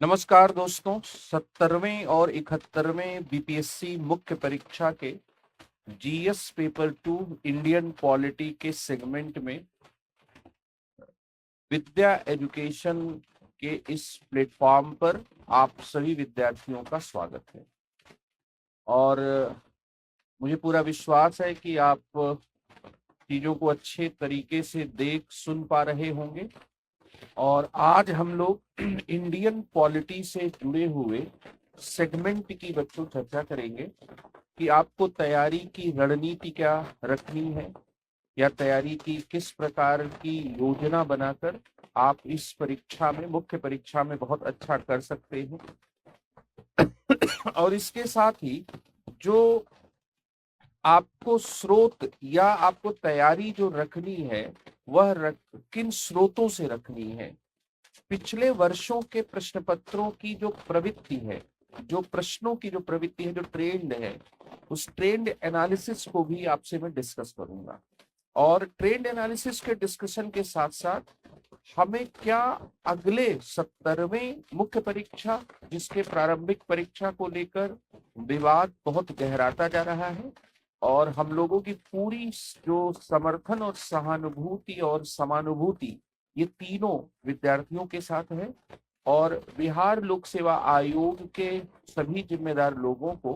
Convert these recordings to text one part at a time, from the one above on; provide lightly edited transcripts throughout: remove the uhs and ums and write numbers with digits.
नमस्कार दोस्तों, 70वें और 71वें बीपीएससी मुख्य परीक्षा के जीएस पेपर 2 इंडियन पॉलिटी के सेगमेंट में विद्या एजुकेशन के इस प्लेटफॉर्म पर आप सभी विद्यार्थियों का स्वागत है। और मुझे पूरा विश्वास है कि आप चीजों को अच्छे तरीके से देख सुन पा रहे होंगे। और आज हम लोग इंडियन पॉलिटी से जुड़े हुए सेगमेंट की बच्चों चर्चा करेंगे कि आपको तैयारी की रणनीति क्या रखनी है या तैयारी की किस प्रकार की योजना बनाकर आप इस परीक्षा में, मुख्य परीक्षा में बहुत अच्छा कर सकते हैं। और इसके साथ ही जो आपको स्रोत या आपको तैयारी जो रखनी है वह किन स्रोतों से रखनी है। पिछले वर्षों के प्रश्न पत्रों की जो प्रवृत्ति है, जो प्रश्नों की जो प्रवृत्ति है, जो ट्रेंड है, उस ट्रेंड एनालिसिस को भी आपसे मैं डिस्कस करूंगा। और ट्रेंड एनालिसिस के डिस्कशन के साथ साथ हमें क्या अगले 70वें मुख्य परीक्षा, जिसके प्रारंभिक परीक्षा को लेकर विवाद बहुत गहराता जा रहा है और हम लोगों की पूरी जो समर्थन और सहानुभूति और समानुभूति ये तीनों विद्यार्थियों के साथ है। और बिहार लोक सेवा आयोग के सभी जिम्मेदार लोगों को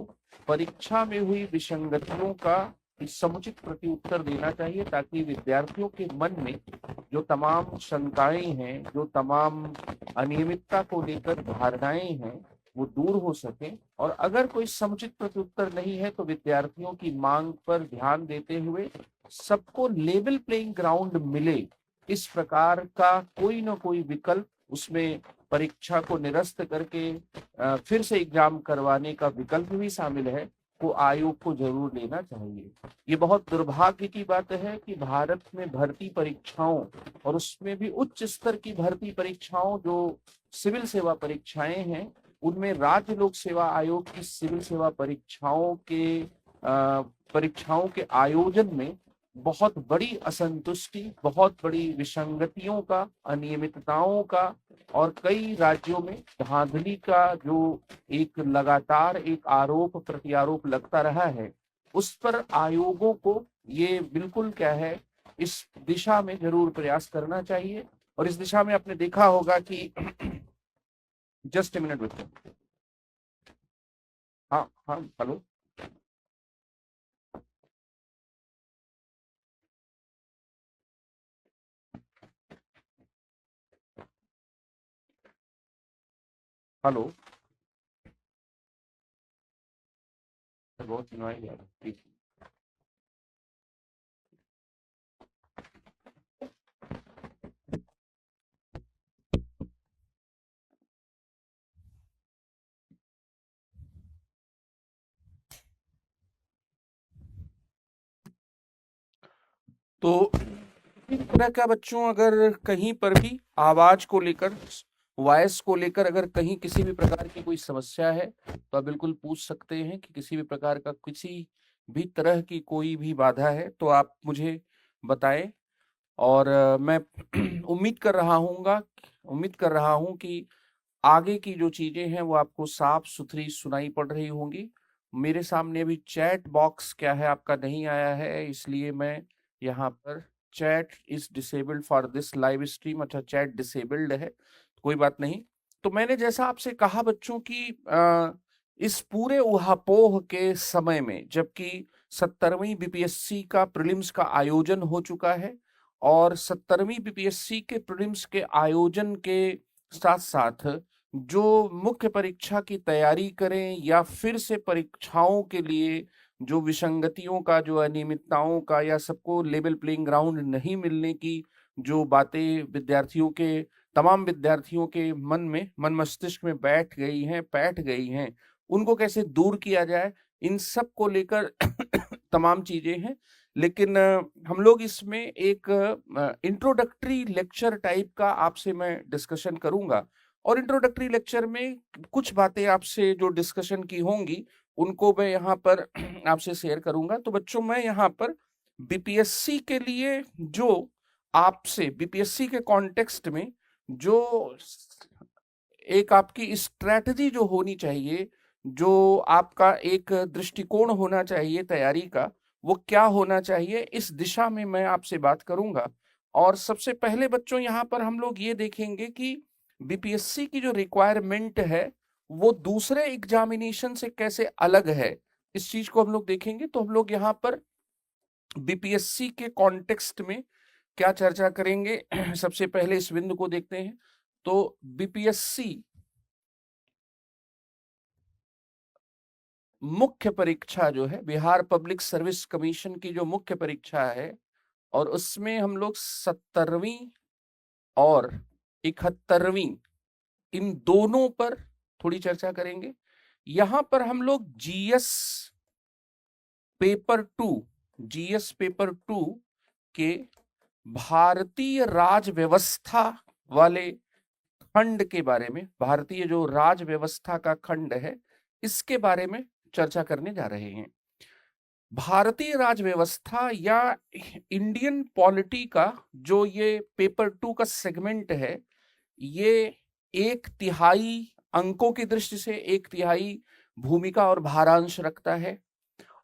परीक्षा में हुई विसंगतियों का समुचित प्रत्युत्तर देना चाहिए, ताकि विद्यार्थियों के मन में जो तमाम शंकाएं हैं, जो तमाम अनियमितता को लेकर धारणाएं हैं, वो दूर हो सके। और अगर कोई समुचित प्रत्युत्तर नहीं है तो विद्यार्थियों की मांग पर ध्यान देते हुए सबको लेवल प्लेइंग ग्राउंड मिले, इस प्रकार का कोई ना कोई विकल्प, उसमें परीक्षा को निरस्त करके फिर से एग्जाम करवाने का विकल्प भी शामिल है, को आयोग को जरूर लेना चाहिए। ये बहुत दुर्भाग्य की बात है कि भारत में भर्ती परीक्षाओं, और उसमें भी उच्च स्तर की भर्ती परीक्षाओं जो सिविल सेवा परीक्षाएं हैं, उनमें राज्य लोक सेवा आयोग की सिविल सेवा परीक्षाओं के आयोजन में बहुत बड़ी असंतुष्टि, बहुत बड़ी विसंगतियों का, अनियमितताओं का और कई राज्यों में धांधली का जो एक लगातार एक आरोप प्रत्यारोप लगता रहा है, उस पर आयोगों को ये बिल्कुल क्या है, इस दिशा में जरूर प्रयास करना चाहिए। और इस दिशा में आपने देखा होगा कि जस्ट ए मिनट बच्चों। हाँ हाँ, हेलो हेलो, बहुत नॉइज आ रहा है, प्लीज। तो इस तरह का बच्चों, अगर कहीं पर भी आवाज को लेकर, वॉइस को लेकर अगर कहीं किसी भी प्रकार की कोई समस्या है तो आप बिल्कुल पूछ सकते हैं कि किसी भी प्रकार का, किसी भी तरह की कोई भी बाधा है तो आप मुझे बताएं। और मैं उम्मीद कर रहा हूँ कि आगे की जो चीजें हैं वो आपको साफ सुथरी सुनाई पड़ रही होंगी। मेरे सामने अभी चैट बॉक्स क्या है आपका नहीं आया है, इसलिए मैं यहाँ पर chat is disabled for this live stream, अच्छा चैट डिसेबल्ड है, कोई बात नहीं। तो मैंने जैसा आपसे कहा बच्चों की इस पूरे उहापोह के समय में, जबकि 70वीं बीपीएससी का प्रीलिम्स का आयोजन हो चुका है और 70वीं बीपीएससी के प्रीलिम्स के आयोजन के साथ साथ जो मुख्य परीक्षा की तैयारी करें या फिर से परीक्षाओं के लिए जो विसंगतियों का, जो अनियमितताओं का या सबको लेवल प्लेइंग ग्राउंड नहीं मिलने की जो बातें तमाम विद्यार्थियों के मन मस्तिष्क में बैठ गई हैं, उनको कैसे दूर किया जाए, इन सब को लेकर तमाम चीजें हैं। लेकिन हम लोग इसमें एक इंट्रोडक्टरी लेक्चर टाइप का आपसे मैं डिस्कशन करूंगा। और इंट्रोडक्टरी लेक्चर में कुछ बातें आपसे जो डिस्कशन की होंगी उनको मैं यहाँ पर आपसे शेयर करूंगा। तो बच्चों, मैं यहाँ पर बीपीएससी के लिए जो आपसे बीपीएससी के कॉन्टेक्स्ट में जो एक आपकी स्ट्रैटेजी जो होनी चाहिए, जो आपका एक दृष्टिकोण होना चाहिए तैयारी का, वो क्या होना चाहिए, इस दिशा में मैं आपसे बात करूंगा। और सबसे पहले बच्चों यहाँ पर हम लोग ये देखेंगे कि बीपीएससी की जो रिक्वायरमेंट है वो दूसरे एग्जामिनेशन से कैसे अलग है, इस चीज को हम लोग देखेंगे। तो हम लोग यहाँ पर बीपीएससी के कॉन्टेक्स्ट में क्या चर्चा करेंगे सबसे पहले इस बिंदु को देखते हैं। तो बीपीएससी मुख्य परीक्षा जो है, बिहार पब्लिक सर्विस कमीशन की जो मुख्य परीक्षा है, और उसमें हम लोग 70वीं और 71वीं इन दोनों पर थोड़ी चर्चा करेंगे। यहां पर हम लोग जीएस पेपर टू के भारतीय राज व्यवस्था वाले खंड के बारे में, भारतीय जो राज व्यवस्था का खंड है, इसके बारे में चर्चा करने जा रहे हैं। भारतीय राज व्यवस्था या इंडियन पॉलिटी का जो ये पेपर टू का सेगमेंट है, ये 1/3 अंकों की दृष्टि से 1/3 भूमिका और भारांश रखता है,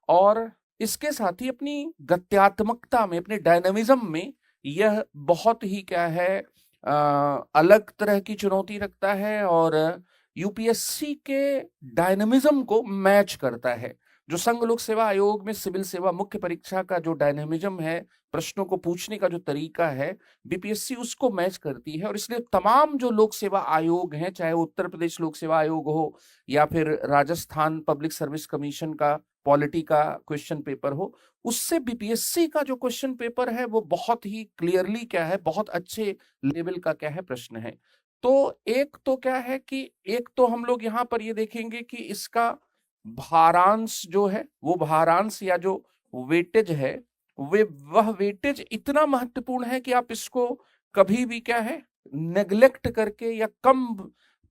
और इसके साथ ही अपनी गत्यात्मकता में, अपने डायनामिज्म में यह बहुत ही क्या है, अलग तरह की चुनौती रखता है और यूपीएससी के डायनामिज्म को मैच करता है। जो संघ लोक सेवा आयोग में सिविल सेवा मुख्य परीक्षा का जो डायनामिज्म है, प्रश्नों को पूछने का जो तरीका है, बीपीएससी उसको मैच करती है। और इसलिए तमाम जो लोक सेवा आयोग हैं, चाहे उत्तर प्रदेश लोक सेवा आयोग हो या फिर राजस्थान पब्लिक सर्विस कमीशन का पॉलिटी का क्वेश्चन पेपर हो, उससे बीपीएससी का जो क्वेश्चन पेपर है वो बहुत ही क्लियरली क्या है, बहुत अच्छे लेवल का क्या है प्रश्न है। तो एक तो क्या है कि एक तो हम लोग यहाँ पर ये देखेंगे कि इसका भारांश जो है, वो भारांश या जो वेटेज है, वह वेटेज इतना महत्वपूर्ण है कि आप इसको कभी भी क्या है नेग्लेक्ट करके या कम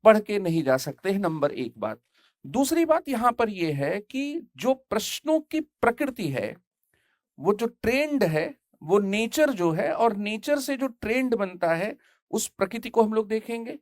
पढ़ के नहीं जा सकते हैं, नंबर एक बात। दूसरी बात यहां पर यह है कि जो प्रश्नों की प्रकृति है, वो जो ट्रेंड है, वो नेचर जो है, और नेचर से जो ट्रेंड बनता है उस प्रकृति को हम लोग देखेंगे।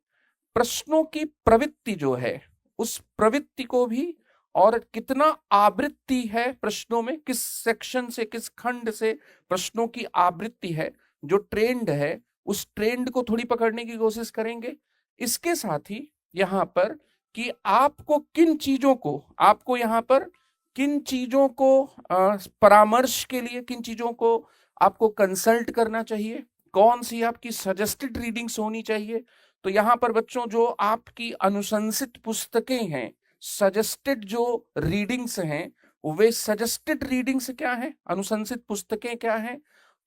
प्रश्नों की प्रवृत्ति जो है, उस प्रवृत्ति को भी, और कितना आवृत्ति है प्रश्नों में, किस सेक्शन से, किस खंड से प्रश्नों की आवृत्ति है, जो ट्रेंड है, उस ट्रेंड को थोड़ी पकड़ने की कोशिश करेंगे। इसके साथ ही यहाँ पर कि आपको किन चीजों को, आपको यहाँ पर किन चीजों को परामर्श के लिए किन चीजों को आपको कंसल्ट करना चाहिए, कौन सी आपकी सजेस्टेड रीडिंग्स होनी चाहिए। तो यहाँ पर बच्चों जो आपकी अनुशंसित पुस्तकें हैं, सजेस्टेड जो रीडिंग्स हैं, वे सजेस्टेड रीडिंग्स क्या है, अनुशंसित पुस्तकें क्या हैं,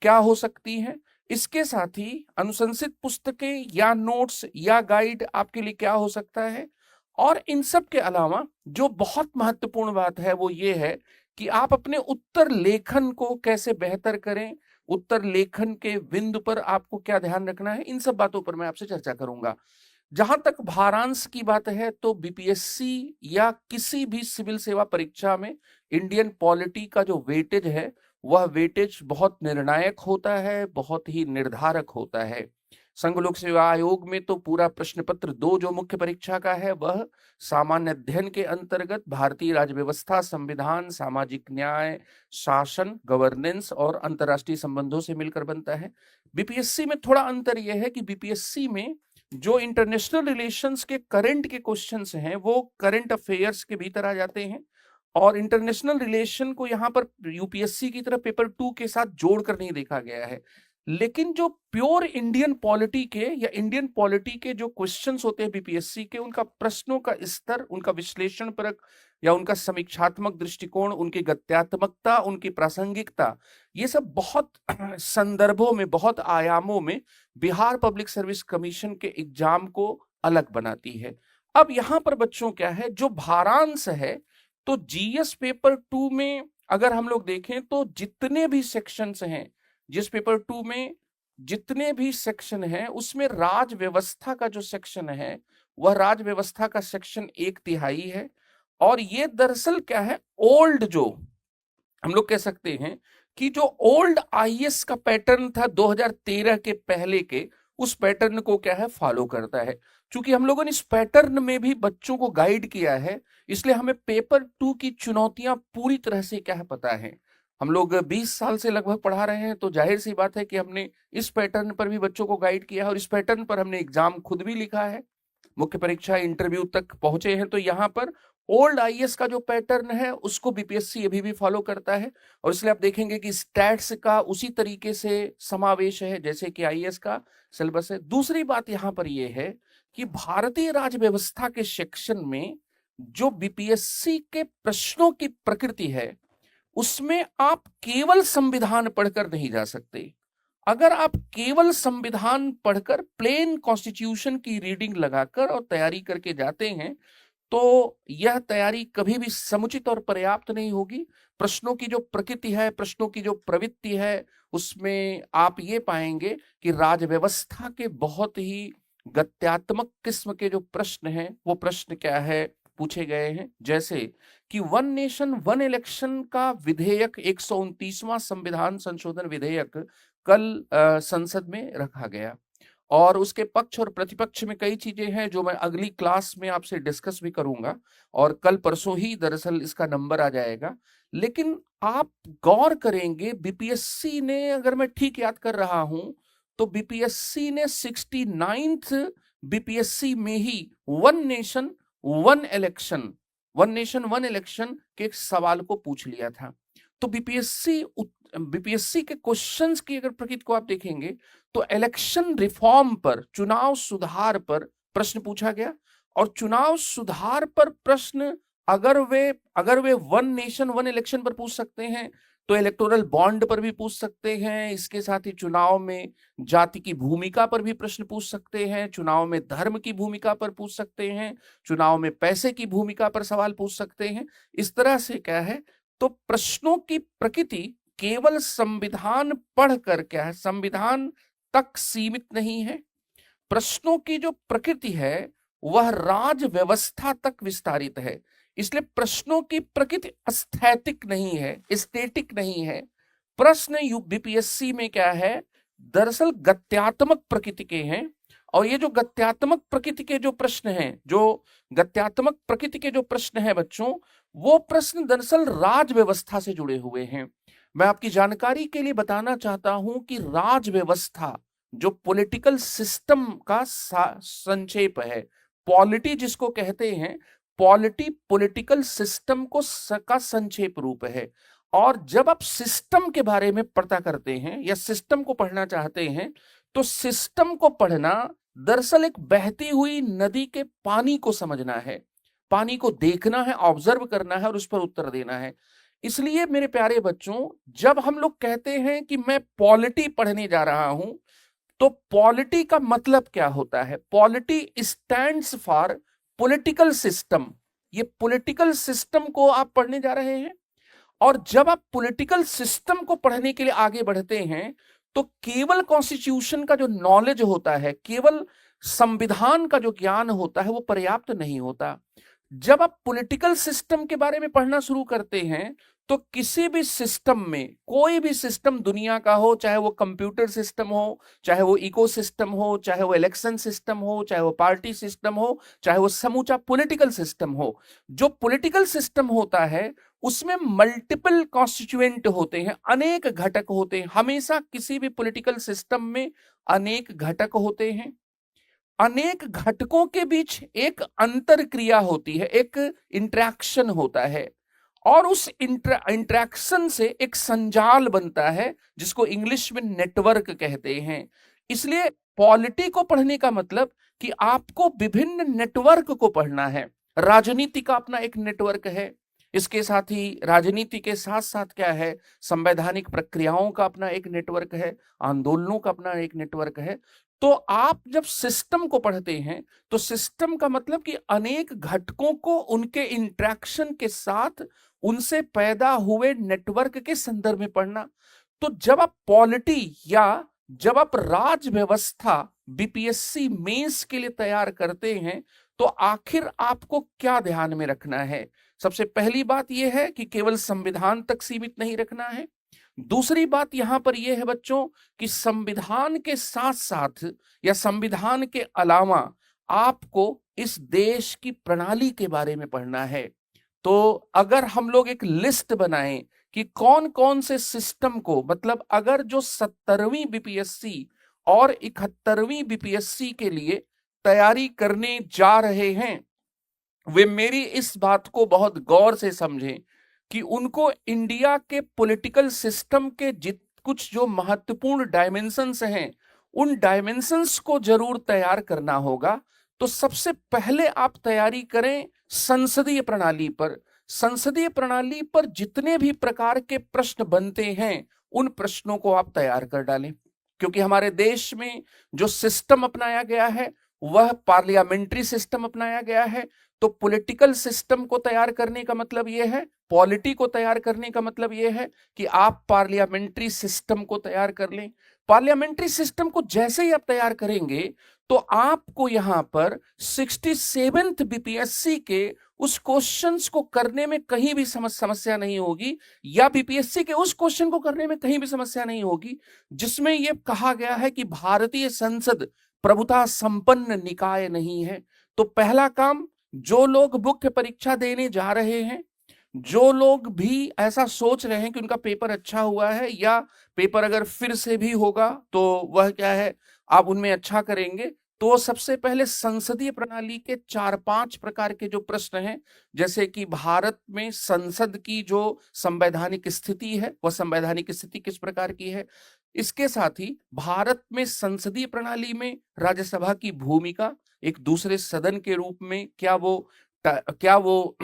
क्या हो सकती हैं। इसके साथ ही अनुशंसित पुस्तकें या नोट्स या गाइड आपके लिए क्या हो सकता है। और इन सब के अलावा जो बहुत महत्वपूर्ण बात है वो ये है कि आप अपने उत्तर लेखन को कैसे बेहतर करें, उत्तर लेखन के बिंदु पर आपको क्या ध्यान रखना है, इन सब बातों पर मैं आपसे चर्चा करूंगा। जहां तक भारांश की बात है, तो बीपीएससी या किसी भी सिविल सेवा परीक्षा में इंडियन पॉलिटी का जो वेटेज है, वह वेटेज बहुत निर्णायक होता है, बहुत ही निर्धारक होता है। संघ लोक सेवा आयोग में तो पूरा प्रश्न पत्र 2 जो मुख्य परीक्षा का है, वह सामान्य अध्ययन के अंतर्गत भारतीय राज्य व्यवस्था, संविधान, सामाजिक न्याय, शासन, गवर्नेंस और अंतर्राष्ट्रीय संबंधों से मिलकर बनता है। बीपीएससी में थोड़ा अंतर यह है कि बीपीएससी में जो इंटरनेशनल रिलेशंस के करंट के क्वेश्चंस हैं, वो करंट अफेयर्स के भीतर आ जाते हैं, और इंटरनेशनल रिलेशन को यहाँ पर यूपीएससी की तरह पेपर 2 के साथ जोड़कर नहीं देखा गया है। लेकिन जो प्योर इंडियन पॉलिटी के या इंडियन पॉलिटी के जो क्वेश्चंस होते हैं बीपीएससी के, उनका प्रश्नों का स्तर, उनका विश्लेषण परक या उनका समीक्षात्मक दृष्टिकोण, उनकी गत्यात्मकता, उनकी प्रासंगिकता, ये सब बहुत संदर्भों में, बहुत आयामों में बिहार पब्लिक सर्विस कमीशन के एग्जाम को अलग बनाती है। अब यहां पर बच्चों क्या है, जो भारांश है, तो जीएस पेपर 2 में अगर हम लोग देखें तो जितने भी सेक्शंस हैं, जिस पेपर 2 में जितने भी सेक्शन हैं, उसमें राज व्यवस्था का जो सेक्शन है, वह राज व्यवस्था का सेक्शन 1/3 है। और ये दरअसल क्या है, ओल्ड, जो हम लोग कह सकते हैं कि जो ओल्ड आईएएस का पैटर्न था 2013 के पहले के, उस पैटर्न को क्या है फॉलो करता है। क्योंकि हम लोगों ने इस पैटर्न में भी बच्चों को गाइड किया है, इसलिए हमें पेपर 2 की चुनौतियां पूरी तरह से क्या है पता है। हम लोग 20 साल से लगभग पढ़ा रहे हैं, तो जाहिर सी बात है कि हमने इस पैटर्न पर भी बच्चों को गाइड किया है और इस पैटर्न पर हमने एग्जाम खुद भी लिखा है, मुख्य परीक्षा इंटरव्यू तक पहुंचे हैं। तो यहाँ पर ओल्ड आईएएस का जो पैटर्न है उसको बीपीएससी अभी भी फॉलो करता है, और इसलिए आप देखेंगे कि स्टैट्स का उसी तरीके से समावेश है जैसे कि आईएएस का सिलेबस है। दूसरी बात यहाँ पर यह है कि भारतीय राज्य व्यवस्था के सेक्शन में जो बीपीएससी के प्रश्नों की प्रकृति है उसमें आप केवल संविधान पढ़कर नहीं जा सकते। अगर आप केवल संविधान पढ़कर प्लेन कॉन्स्टिट्यूशन की रीडिंग लगाकर और तैयारी करके जाते हैं तो यह तैयारी कभी भी समुचित और पर्याप्त नहीं होगी। प्रश्नों की जो प्रकृति है, प्रश्नों की जो प्रवृत्ति है, उसमें आप ये पाएंगे कि राज्य व्यवस्था के बहुत ही गत्यात्मक किस्म के जो प्रश्न हैं वो प्रश्न क्या है पूछे गए हैं। जैसे कि वन नेशन वन इलेक्शन का विधेयक 129वां संविधान संशोधन विधेयक कल संसद में रखा गया, और उसके पक्ष और प्रतिपक्ष में कई चीजें हैं जो मैं अगली क्लास में आपसे डिस्कस भी करूंगा, और कल परसों ही दरअसल इसका नंबर आ जाएगा। लेकिन आप गौर करेंगे बीपीएससी ने, अगर मैं ठीक याद कर रहा हूं तो बीपीएससी ने 69th बीपीएससी में ही वन नेशन वन इलेक्शन के एक सवाल को पूछ लिया था। तो बीपीएससी के क्वेश्चंस की अगर प्रकृति को आप देखेंगे तो इलेक्शन रिफॉर्म पर, चुनाव सुधार पर प्रश्न पूछा गया, और चुनाव सुधार पर प्रश्न अगर way one nation one election पर पूछ सकते हैं तो इलेक्टोरल बॉन्ड पर भी पूछ सकते हैं। इसके साथ ही चुनाव में जाति की भूमिका पर भी प्रश्न पूछ सकते हैं, चुनाव में धर्म की भूमिका पर पूछ सकते हैं, चुनाव में पैसे की भूमिका पर सवाल पूछ सकते हैं। इस तरह से क्या है, तो प्रश्नों की प्रकृति केवल संविधान पढ़कर क्या है संविधान तक सीमित नहीं है। प्रश्नों की जो प्रकृति है वह राज व्यवस्था तक विस्तारित है। इसलिए प्रश्नों की प्रकृति एस्थेटिक नहीं है, स्टैटिक नहीं है। प्रश्न बीपीएससी में क्या है, दरअसल गत्यात्मक प्रकृति के हैं, और ये जो गत्यात्मक प्रकृति के जो प्रश्न हैं बच्चों, वो प्रश्न दरअसल राज व्यवस्था से जुड़े हुए हैं। मैं आपकी जानकारी के लिए बताना चाहता हूं कि राज व्यवस्था जो पॉलिटिकल सिस्टम का संक्षेप है, पॉलिटी जिसको कहते हैं, पॉलिटी पॉलिटिकल सिस्टम का संक्षेप रूप है। और जब आप सिस्टम के बारे में पता करते हैं या सिस्टम को पढ़ना चाहते हैं तो सिस्टम को पढ़ना दरअसल एक बहती हुई नदी के पानी को समझना है, पानी को देखना है, ऑब्जर्व करना है और उस पर उत्तर देना है। इसलिए मेरे प्यारे बच्चों, जब हम लोग कहते हैं कि मैं पॉलिटी पढ़ने जा रहा हूं तो पॉलिटी का मतलब क्या होता है? Polity stands for political system. ये पॉलिटिकल सिस्टम को आप पढ़ने जा रहे हैं, और जब आप पॉलिटिकल सिस्टम को पढ़ने के लिए आगे बढ़ते हैं तो केवल कॉन्स्टिट्यूशन का जो नॉलेज होता है, केवल संविधान का जो ज्ञान होता है वो पर्याप्त नहीं होता। जब आप पॉलिटिकल सिस्टम के बारे में पढ़ना शुरू करते हैं तो किसी भी सिस्टम में, कोई भी सिस्टम दुनिया का हो, चाहे वो कंप्यूटर सिस्टम हो, चाहे वो इकोसिस्टम हो, चाहे वो इलेक्शन सिस्टम हो, चाहे वो पार्टी सिस्टम हो, चाहे वो समूचा पॉलिटिकल सिस्टम हो, जो पॉलिटिकल सिस्टम होता है उसमें मल्टीपल कॉन्स्टिट्यूएंट होते हैं, अनेक घटक होते हैं। हमेशा किसी भी पॉलिटिकल सिस्टम में अनेक घटक होते हैं। अनेक घटकों के बीच एक अंतर क्रिया होती है, एक इंटरेक्शन होता है, और उस इंटरेक्शन से एक संजाल बनता है जिसको इंग्लिश में नेटवर्क कहते हैं। इसलिए पॉलिटी को पढ़ने का मतलब कि आपको विभिन्न नेटवर्क को पढ़ना है। राजनीति का अपना एक नेटवर्क है, इसके साथ ही राजनीति के साथ साथ क्या है, संवैधानिक प्रक्रियाओं का अपना एक नेटवर्क है, आंदोलनों का अपना एक नेटवर्क है। तो आप जब सिस्टम को पढ़ते हैं तो सिस्टम का मतलब कि अनेक घटकों को उनके इंटरेक्शन के साथ उनसे पैदा हुए नेटवर्क के संदर्भ में पढ़ना। तो जब आप पॉलिटी या जब आप राज व्यवस्था बीपीएससी मेंस के लिए तैयार करते हैं तो आखिर आपको क्या ध्यान में रखना है? सबसे पहली बात यह है कि केवल संविधान तक सीमित नहीं रखना है। दूसरी बात यहां पर यह है बच्चों कि संविधान के साथ साथ या संविधान के अलावा आपको इस देश की प्रणाली के बारे में पढ़ना है। तो अगर हम लोग एक लिस्ट बनाएं कि कौन कौन से सिस्टम को, मतलब अगर जो 70वीं बीपीएससी और 71वीं बीपीएससी के लिए तैयारी करने जा रहे हैं, वे मेरी इस बात को बहुत गौर से समझें कि उनको इंडिया के पॉलिटिकल सिस्टम के कुछ जो महत्वपूर्ण डायमेंशंस हैं, उन डायमेंशंस को जरूर तैयार करना होगा। तो सबसे पहले आप तैयारी करें संसदीय प्रणाली पर। संसदीय प्रणाली पर जितने भी प्रकार के प्रश्न बनते हैं, उन प्रश्नों को आप तैयार कर डालें, क्योंकि हमारे देश में जो सिस्टम अपनाया गया है वह पार्लियामेंट्री सिस्टम अपनाया गया है। तो पॉलिटिकल सिस्टम को तैयार करने का मतलब यह है, पॉलिटी को तैयार करने का मतलब यह है कि आप पार्लियामेंट्री सिस्टम को तैयार कर लें। पार्लियामेंट्री सिस्टम को जैसे ही आप तैयार करेंगे तो आपको यहां पर 67th बीपीएससी के उस क्वेश्चंस को करने में कहीं भी समस्या नहीं होगी, या बीपीएससी के उस क्वेश्चन को करने में कहीं भी समस्या नहीं होगी जिसमें यह कहा गया है कि भारतीय संसद प्रभुता संपन्न निकाय नहीं है। तो पहला काम, जो लोग मुख्य परीक्षा देने जा रहे हैं, जो लोग भी ऐसा सोच रहे हैं कि उनका पेपर अच्छा हुआ है या पेपर अगर फिर से भी होगा तो वह क्या है, आप उनमें अच्छा करेंगे, तो सबसे पहले संसदीय प्रणाली के 4-5 प्रकार के जो प्रश्न हैं, जैसे कि भारत में संसद की जो संवैधानिक स्थिति है वह संवैधानिक स्थिति किस प्रकार की है, इसके साथ ही भारत में संसदीय प्रणाली में राज्यसभा की भूमिका एक दूसरे सदन के रूप में, क्या वो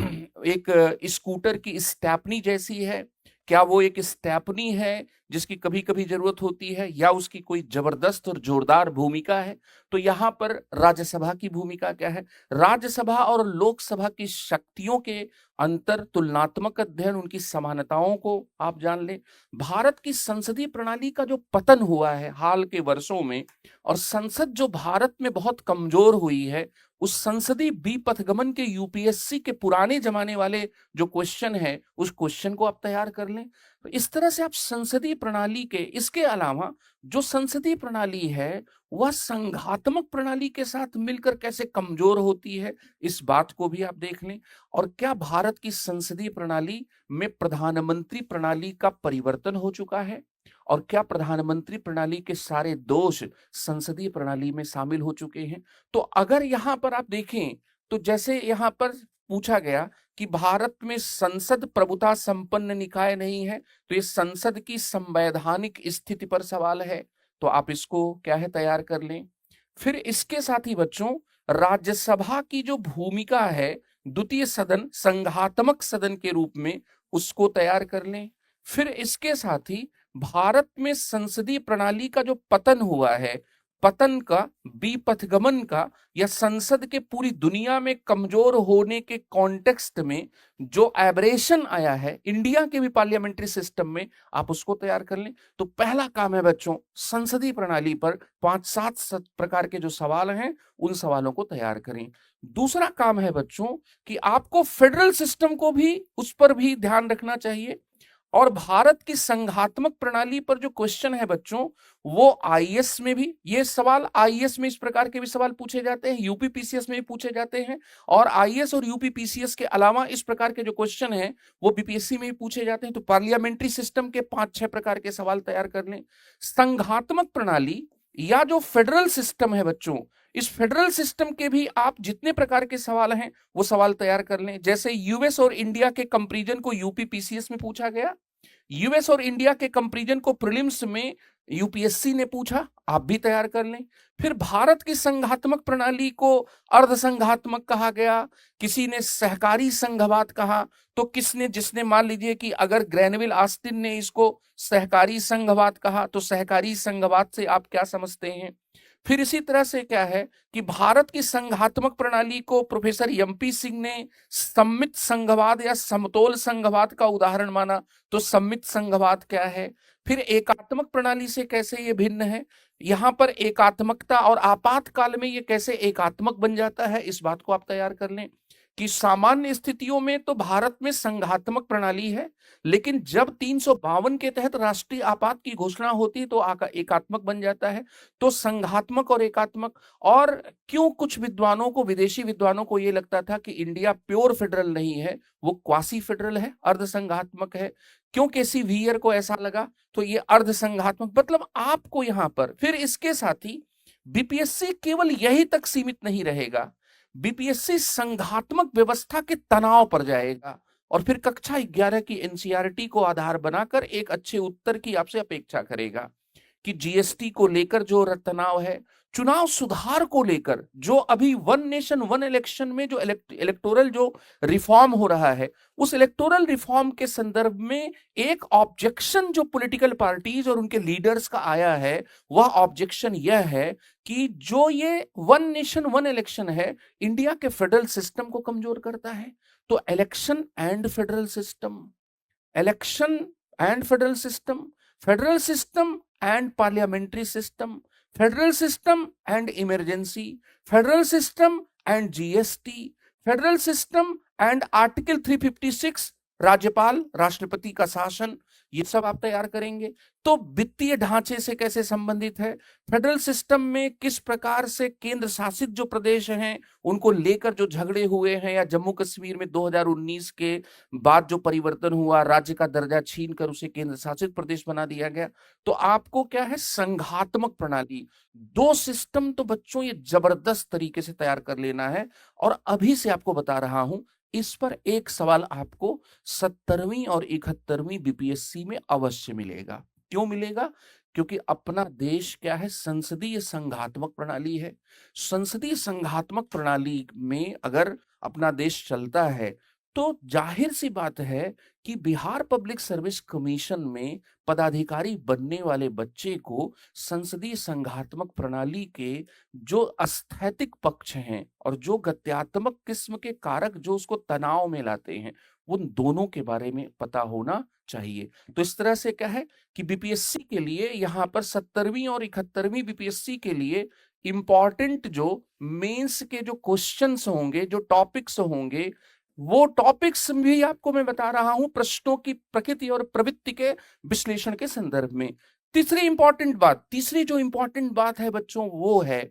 एक स्कूटर की स्टेपनी जैसी है, क्या वो एक स्टेपनी है जिसकी कभी कभी जरूरत होती है, या उसकी कोई जबरदस्त और जोरदार भूमिका है। तो यहाँ पर राज्यसभा की भूमिका क्या है, राज्यसभा और लोकसभा की शक्तियों के अंतर, तुलनात्मक अध्ययन, उनकी समानताओं को आप जान लें। भारत की संसदीय प्रणाली का जो पतन हुआ है हाल के वर्षों में, और संसद जो भारत में बहुत कमजोर हुई है, उस संसदीय विपथगमन के यूपीएससी के पुराने जमाने वाले जो क्वेश्चन है उस क्वेश्चन को आप तैयार कर लें। तो इस तरह से आप संसदीय प्रणाली के, इसके अलावा जो संसदीय प्रणाली है वह संघात्मक प्रणाली के साथ मिलकर कैसे कमजोर होती है, इस बात को भी आप देख लें। और क्या भारत की संसदीय प्रणाली में प्रधानमंत्री प्रणाली का परिवर्तन हो चुका है, और क्या प्रधानमंत्री प्रणाली के सारे दोष संसदीय प्रणाली में शामिल हो चुके हैं। तो अगर यहां पर आप देखें तो जैसे यहां पर पूछा गया कि भारत में संसद प्रभुता संपन्न निकाय नहीं है, तो ये संसद की संवैधानिक स्थिति पर सवाल है, तो आप इसको क्या है तैयार कर लें। फिर इसके साथ ही बच्चों राज्यसभा की जो भूमिका है द्वितीय सदन, संघात्मक सदन के रूप में, उसको तैयार कर लें। फिर इसके साथ ही भारत में संसदीय प्रणाली का जो पतन हुआ है, पतन का, विपथगमन का, या संसद के पूरी दुनिया में कमजोर होने के कॉन्टेक्स्ट में जो एब्रेशन आया है इंडिया के भी पार्लियामेंट्री सिस्टम में, आप उसको तैयार कर लें। तो पहला काम है बच्चों संसदीय प्रणाली पर 5-7 प्रकार के जो सवाल हैं उन सवालों को तैयार करें। दूसरा काम है बच्चों कि आपको फेडरल सिस्टम को भी, उस पर भी ध्यान रखना चाहिए। और भारत की संघात्मक प्रणाली पर जो क्वेश्चन है बच्चों, वो आईएएस में भी, ये सवाल आईएएस में इस प्रकार के भी सवाल पूछे जाते हैं, यूपीपीसीएस में भी पूछे जाते हैं, और आईएएस और यूपीपीसीएस के अलावा इस प्रकार के जो क्वेश्चन हैं वो बीपीएससी में भी पूछे जाते हैं। तो पार्लियामेंट्री सिस्टम के 5-6 प्रकार के सवाल तैयार कर लें। संघात्मक प्रणाली या जो फेडरल सिस्टम है बच्चों, इस फेडरल सिस्टम के भी आप जितने प्रकार के सवाल हैं वो सवाल तैयार कर लें। जैसे यूएस और इंडिया के कंपैरिजन को यूपीपीसीएस में पूछा गया, यूएस और इंडिया के कंपैरिजन को प्रीलिम्स में यूपीएससी ने पूछा, आप भी तैयार कर लें। फिर भारत की संघात्मक प्रणाली को अर्ध संघात्मक कहा गया, किसी ने सहकारी संघवाद कहा, तो जिसने मान लीजिए कि अगर ग्रैनविल ऑस्टिन ने इसको सहकारी संघवाद कहा, तो सहकारी संघवाद से आप क्या समझते हैं। फिर इसी तरह से क्या है कि भारत की संघात्मक प्रणाली को प्रोफेसर एमपी सिंह ने सम्मित संघवाद या समतोल संघवाद का उदाहरण माना, तो सम्मित संघवाद क्या है। फिर एकात्मक प्रणाली से कैसे ये भिन्न है, यहाँ पर एकात्मकता और आपातकाल में ये कैसे एकात्मक बन जाता है, इस बात को आप तैयार कर लें। कि सामान्य स्थितियों में तो भारत में संघात्मक प्रणाली है, लेकिन जब 352 के तहत राष्ट्रीय आपात की घोषणा होती है तो एकात्मक बन जाता है। तो संघात्मक और एकात्मक। और क्यों कुछ विद्वानों को, विदेशी विद्वानों को यह लगता था कि इंडिया प्योर फेडरल नहीं है, वो क्वासी फेडरल है, अर्ध संघात्मक है। क्यों केसी व्हीयर को ऐसा लगा? तो ये अर्ध संघात्मक। मतलब आपको यहां पर फिर इसके साथ ही बीपीएससी केवल यही तक सीमित नहीं रहेगा, बीपीएससी संघात्मक व्यवस्था के तनाव पर जाएगा और फिर कक्षा 11 की एनसीईआरटी को आधार बनाकर एक अच्छे उत्तर की आपसे अपेक्षा करेगा कि जीएसटी को लेकर जो तनाव है, चुनाव सुधार को लेकर जो अभी वन नेशन वन इलेक्शन में जो इलेक्टोरल जो रिफॉर्म हो रहा है, उस इलेक्टोरल रिफॉर्म के संदर्भ में एक ऑब्जेक्शन जो पॉलिटिकल पार्टीज और उनके लीडर्स का आया है, वह ऑब्जेक्शन यह है कि जो ये वन नेशन वन इलेक्शन है, इंडिया के फेडरल सिस्टम को कमजोर करता है। तो election and federal system, election and federal system and parliamentary system, federal system and emergency, federal system and GST, federal system and article 356 राज्यपाल राष्ट्रपति का शासन, ये सब आप तैयार करेंगे। तो वित्तीय ढांचे से कैसे संबंधित है, फेडरल सिस्टम में किस प्रकार से केंद्र शासित जो प्रदेश हैं उनको लेकर जो झगड़े हुए हैं, या जम्मू कश्मीर में 2019 के बाद जो परिवर्तन हुआ, राज्य का दर्जा छीन कर उसे केंद्र शासित प्रदेश बना दिया गया। तो आपको क्या है, संघात्मक प्रणाली, दो सिस्टम तो बच्चों ये जबरदस्त तरीके से तैयार कर लेना है। और अभी से आपको बता रहा हूं, इस पर एक सवाल आपको 70वीं और 71वीं बीपीएससी में अवश्य मिलेगा। क्यों मिलेगा? क्योंकि अपना देश क्या है, संसदीय संघात्मक प्रणाली है। संसदीय संघात्मक प्रणाली में अगर अपना देश चलता है तो जाहिर सी बात है कि बिहार पब्लिक सर्विस कमीशन में पदाधिकारी बनने वाले बच्चे को संसदीय संघात्मक प्रणाली के जो अस्थैतिक पक्ष हैं और जो गत्यात्मक किस्म के कारक जो उसको तनाव में लाते हैं, उन दोनों के बारे में पता होना चाहिए। तो इस तरह से क्या है कि बीपीएससी के लिए यहाँ पर 70वीं और 71वीं बीपीएससी के लिए इंपॉर्टेंट जो मेंस के जो क्वेश्चंस होंगे, जो टॉपिक्स होंगे, वो टॉपिक्स भी आपको मैं बता रहा हूं प्रश्नों की प्रकृति और प्रवृत्ति के विश्लेषण के संदर्भ में। तीसरी जो इंपॉर्टेंट बात है बच्चों, वो है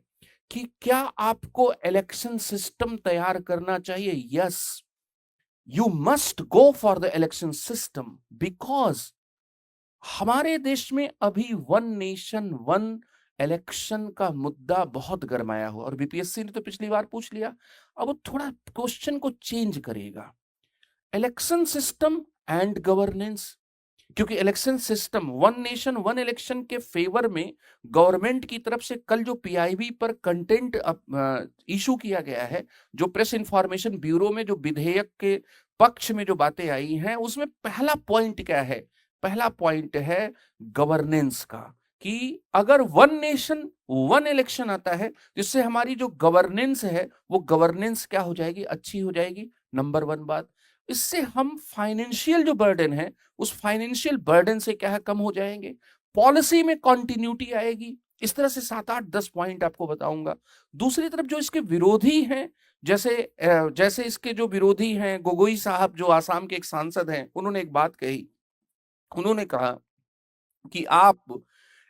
कि क्या आपको इलेक्शन सिस्टम तैयार करना चाहिए? Yes, you must go for the election system, because हमारे देश में अभी वन नेशन वन इलेक्शन का मुद्दा बहुत गरमाया हुआ, और बीपीएससी ने तो पिछली बार पूछ लिया, अब वो थोड़ा क्वेश्चन को चेंज करेगा, इलेक्शन सिस्टम एंड गवर्नेंस। क्योंकि election system one nation one election के फेवर में गवर्नमेंट की तरफ से कल जो पीआईबी पर कंटेंट इशू किया गया है, जो प्रेस इंफॉर्मेशन ब्यूरो में जो विधेयक के पक्ष में जो बातें आई हैं, उसमें पहला पॉइंट क्या है? पहला पॉइंट है गवर्नेंस का, कि अगर वन नेशन वन इलेक्शन आता है, जिससे हमारी जो गवर्नेंस है वो गवर्नेंस क्या हो जाएगी? अच्छी हो जाएगी। नंबर 1 बात, इससे हम फाइनेंशियल जो बर्डन है, उस फाइनेंशियल बर्डन से क्या है, कम हो जाएंगे। पॉलिसी में कंटिन्यूटी आएगी। इस तरह से 7, 8, 10 पॉइंट आपको बताऊंगा। दूसरी तरफ जो इसके विरोधी हैं, जैसे इसके जो विरोधी हैं, गोगोई साहब जो आसाम के एक सांसद हैं, उन्होंने एक बात कही। उन्होंने कहा कि आप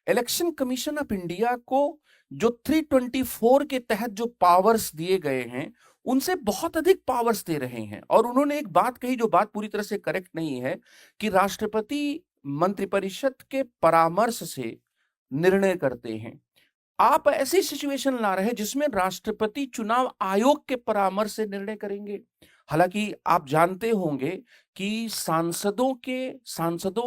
इलेक्शन कमीशन ऑफ इंडिया को जो 324 के तहत जो पावर्स दिए गए हैं, उनसे बहुत अधिक पावर्स दे रहे हैं। और उन्होंने एक बात कही जो बात पूरी तरह से करेक्ट नहीं है, कि राष्ट्रपति मंत्रिपरिषद के परामर्श से निर्णय करते हैं। आप ऐसी सिचुएशन ला रहे हैं जिसमें राष्ट्रपति चुनाव आयोग के परामर्श से निर्णय करेंगे। हालांकि आप जानते होंगे कि सांसदों